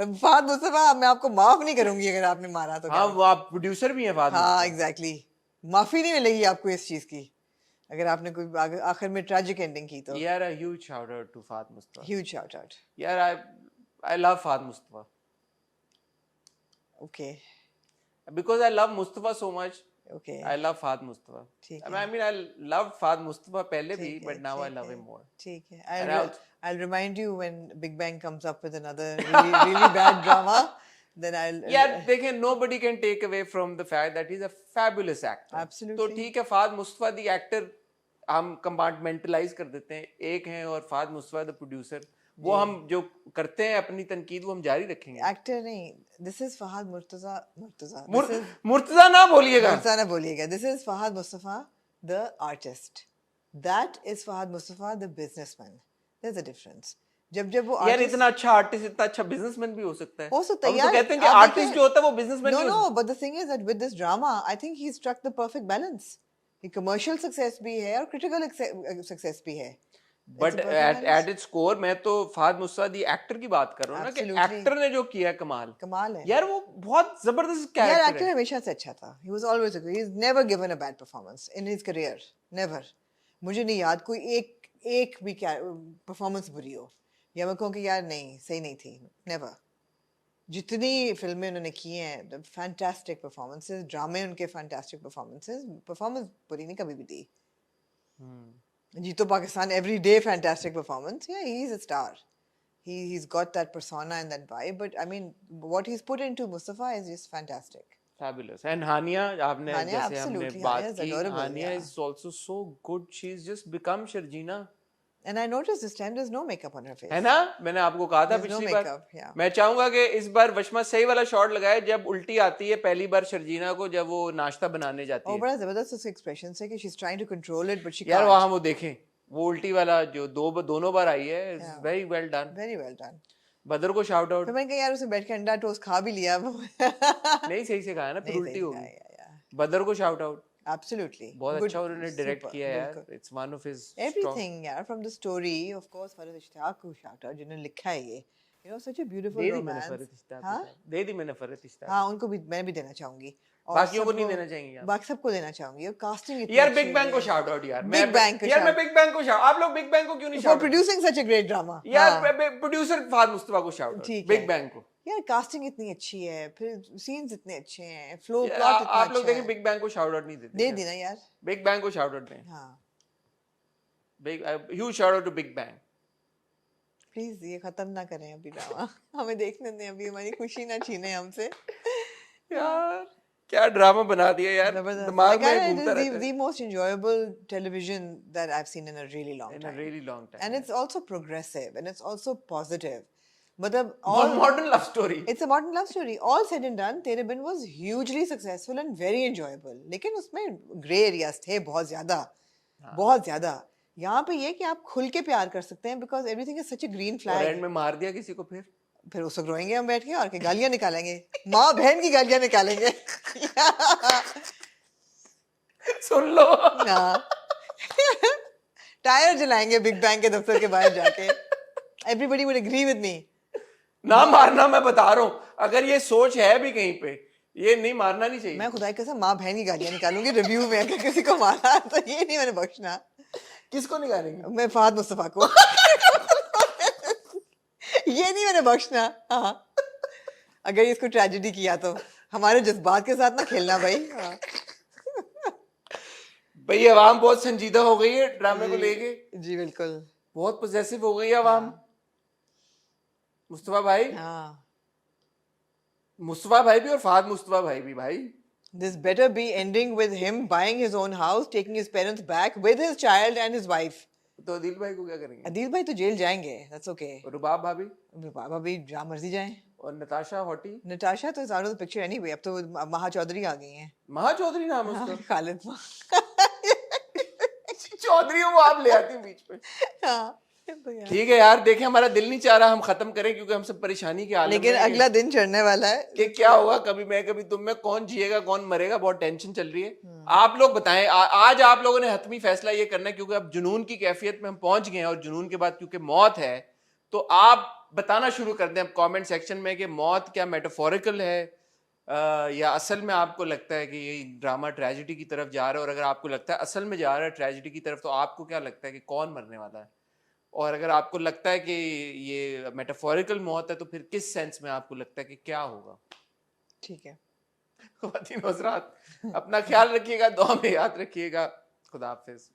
फहद मुस्तफा, मैं आपको माफ नहीं करूंगी अगर आपने मारा तो। हाँ, वो आप प्रोड्यूसर भी हैं फहद हाँ मुस्तफा। एग्जैक्टली, माफी नहीं मिलेगी आपको इस चीज की अगर आपने कोई आखिर में ट्रेजिक एंडिंग की तो। यार, a huge shout out to Fahad Mustafa. Huge shout out। यार, I love Fahad Mustafa Okay, because I love Mustafa so much। okay। I love Fahd Mustafa। ठीक I mean, I loved Fahd Mustafa पहले भी, ठीक है, but now I ठीक love है, him more। ठीक है। And I'll remind you when Big Bang comes up with another really bad drama, then I'll यार देखें, nobody can take away from the fact that he's a fabulous actor। Absolutely। तो ठीक है, फहद मुस्तफा दी actor हम compartmentalise कर देते हैं, एक हैं, और फहद मुस्तफा द प्रोड्यूसर, वो हम जो करते हैं अपनी तनकीद वो हम जारी रखेंगे। एक्टर नहीं, दिस इज फहद मुर्तजा मुर्तजा ना बोलिएगा, मुर्तजा ना बोलिएगा। This is Fahad Mustafa the artist, that is Fahad Mustafa the businessman. There is a difference. जब वो यार artist- इतना अच्छा आर्टिस्ट इतना अच्छा बिजनेसमैन भी हो सकता है। हो सकता है हम तो यार, कहते हैं कि आप आर्टिस्ट देखें- जो होता है वो बिजनेसमैन No, नहीं no, होता। but the thing is that with this drama, I think he struck the perfect balance। ये commercial success भी है और critical success भी है। बट एट इट्स कोर मैं तो फहद मुस्तफा दी एक्टर की बात कर रहा हूँ ना, कि Absolutely। एक्टर ने जो किया है कमाल है यार, वो बहुत जबरदस्त यार। कैरेक्टर एक्टर है। हमेशा से अच्छा था। He was always a good। He's never given a bad performance in his career। Never। मुझे नहीं याद कोई एक भी परफॉर्मेंस बुरी हो, या मैं कहूँ कि यार नहीं सही नहीं थी। नेवर। जितनी फिल्में उन्होंने की हैं, फैंटास्टिक परफॉर्मेंसेस, ड्रामे उनके फैंटास्टिक परफॉर्मेंसेस, परफॉर्मेंस बुरी नहीं कभी भी दी। जीतो Pakistan every day fantastic performance. Yeah he is a star, he's got that persona and that vibe, but I mean what he's put into Mustafa is just fantastic। Fabulous। And Hania, आपने Hania, जैसे हमने absolutely, बात Hania is की, adorable, Hania yeah। is also so good। She's just become Sharjina। And I noticed this time there's no makeup on her face। है ना, मैंने आपको कहा था There's no पिछली बार। makeup, yeah। मैं चाहूंगा कि इस बार वशमा सही वाला शॉट लगाए जब उल्टी आती है पहली बार शर्जीना को, जब वो नाश्ता बनाने जाती और है। बड़ा जबरदस्त उसके एक्सप्रेशन है कि she's trying to control it but she यार can't। वहां वो देखें, वो उल्टी वाला जो दोनों बार आई है, very well done. Very well done। बदर को शाउट आउट। फिर मैंने कहा यार उसे बैठ के अंडा टोस्ट खा भी लिया। नहीं सही से कहा है ना, फिर नहीं, उल्टी सही होगी। कहा, yeah। बदर को शाउट आउट। Absolutely। बहुत Good, अच्छा उन्होंने डायरेक्ट super, किया है यार। बिल्कुल। It's one of his Everything यार, from the story, of course Farhat Ishtiaq को shout out जिन्होंने लिखा है ये, you know, such a beautiful दे दी मैंने romance। फरहत इश्तियाक हाँ? को। दे दी मैंने फरहत इश्तियाक। हाँ, उनको भी मैं भी देना चाहूंगी। और बाकियों को नहीं सबको- देना चाहेंगे आप? बाकी सबको देना चाहूंगी। और कास्टिंग यार बिग बैंग को शाउट आउट यार। बिग बैंग को यार मैं shout- बिग बैंग को शाउट, आप लोग बिग बैंग को क्यों नहीं for shout? producing such a great drama। यार हाँ। प्रोड्यूसर फहद मुस्तफा को शाउट आउट, ठीक बिग है। बैंग को। यार कास्टिंग इतनी अच्छी है, फिर सीन्स इतने अच्छे हैं, फ्लो यार, प्लॉट इतना आप लोग अच्छा देखें है। बिग बैंग को शाउट आउट नहीं देते। दे दी ना यार। बिग बैंग को शाउट आउट दें। हाँ big huge shout out to Big Bang. Please ये खत्म ना करें अभी ड्रामा। हमें देखने दें, अभी हमारी खुशी ना छीने हमसे। यार क्या ड्रामा बना दिया यार, जबरदस्त। दिमाग Like, में it घूमता is रहता है। the most enjoyable television that I've seen in a really long In a time। really long time। And it's also progressive and it's also positive। मतलब और all modern love story. It's a modern love story। All said and done, तेरे बिन was hugely successful and very enjoyable। लेकिन उसमें grey areas थे बहुत ज़्यादा, बहुत ज़्यादा। यहाँ पे ये कि आप खुल के प्यार कर सकते हैं because everything is such a green और flag। एंड में मार दिया किसी को फिर उस वक्त रोएंगे हम बैठ के और के गालियाँ निकालेंगे, माँ बहन की गालियाँ निकालेंगे। सुन लो। हाँ। टायर जलाएंगे बिग बैंग के दफ्तर के बाहर जाके। Everybody would agree with me। ना मारना, मैं बता रहा हूँ, अगर ये सोच है भी कहीं पे, ये नहीं मारना नहीं चाहिए। मैं खुदा की कसम माँ बहन की गालियाँ निकालूंगी रिव्यू में अगर किसी को मारा तो ये नहीं मैंने बख्शना। किसको निकालेंगे? मैं फहद मुस्तफा को। ये नहीं मैंने बख्शना। हाँ, अगर इसको ट्रेजेडी किया तो हमारे जज्बात के साथ ना खेलना भाई। हाँ। भाई आवाम बहुत संजीदा हो गई है ड्रामे को लेके, जी बिल्कुल। बहुत पोजेसिव हो गई है आवाम। मुस्तफा भाई, हाँ। मुस्तफा भाई भी और फहद मुस्तफा भाई भी भाई। This better be ending with him buying his own house, taking his parents back with his child and his wife। तो अदील भाई को क्या करेंगे? अदील भाई तो जेल जाएंगे, that's okay। और रुबाब भाभी बाबा भी जहाँ मर्जी जाएं। और नताशा हॉटी। नताशा तो out of the picture anyway। अब तो महा चौधरी आ गई हैं। महा चौधरी नाम है उसका। खालिद चौधरी वो आप ले आती हैं बीच में। हाँ तो यार। ठीक है यार, देखें हमारा दिल नहीं चाह रहा हम खत्म करें क्योंकि हम सब परेशानी के आलम लेकिन में हैं अगला दिन चढ़ने वाला है कि क्या होगा, कभी मैं कभी तुम में, कौन जिएगा कौन मरेगा, बहुत टेंशन चल रही है। आप लोग बताएं, आज आप लोगों ने हतमी फैसला ये करना है क्योंकि अब जुनून की कैफियत में हम पहुंच गए हैं और जुनून के बाद क्योंकि मौत है, तो आप बताना शुरू कर दें अब कमेंट सेक्शन में कि मौत क्या मेटाफोरिकल है या असल में आपको लगता है कि ये ड्रामा ट्रेजिडी की तरफ जा रहा है। और अगर आपको लगता है असल में जा रहा है ट्रेजिडी की तरफ, तो आपको क्या लगता है कि कौन मरने वाला है? और अगर आपको लगता है कि ये मेटाफोरिकल मौत है तो फिर किस सेंस में आपको लगता है कि क्या होगा? ठीक है। ख्वातीन हज़रात, अपना ख्याल रखिएगा, दुआ में याद रखिएगा। खुदा हाफिज।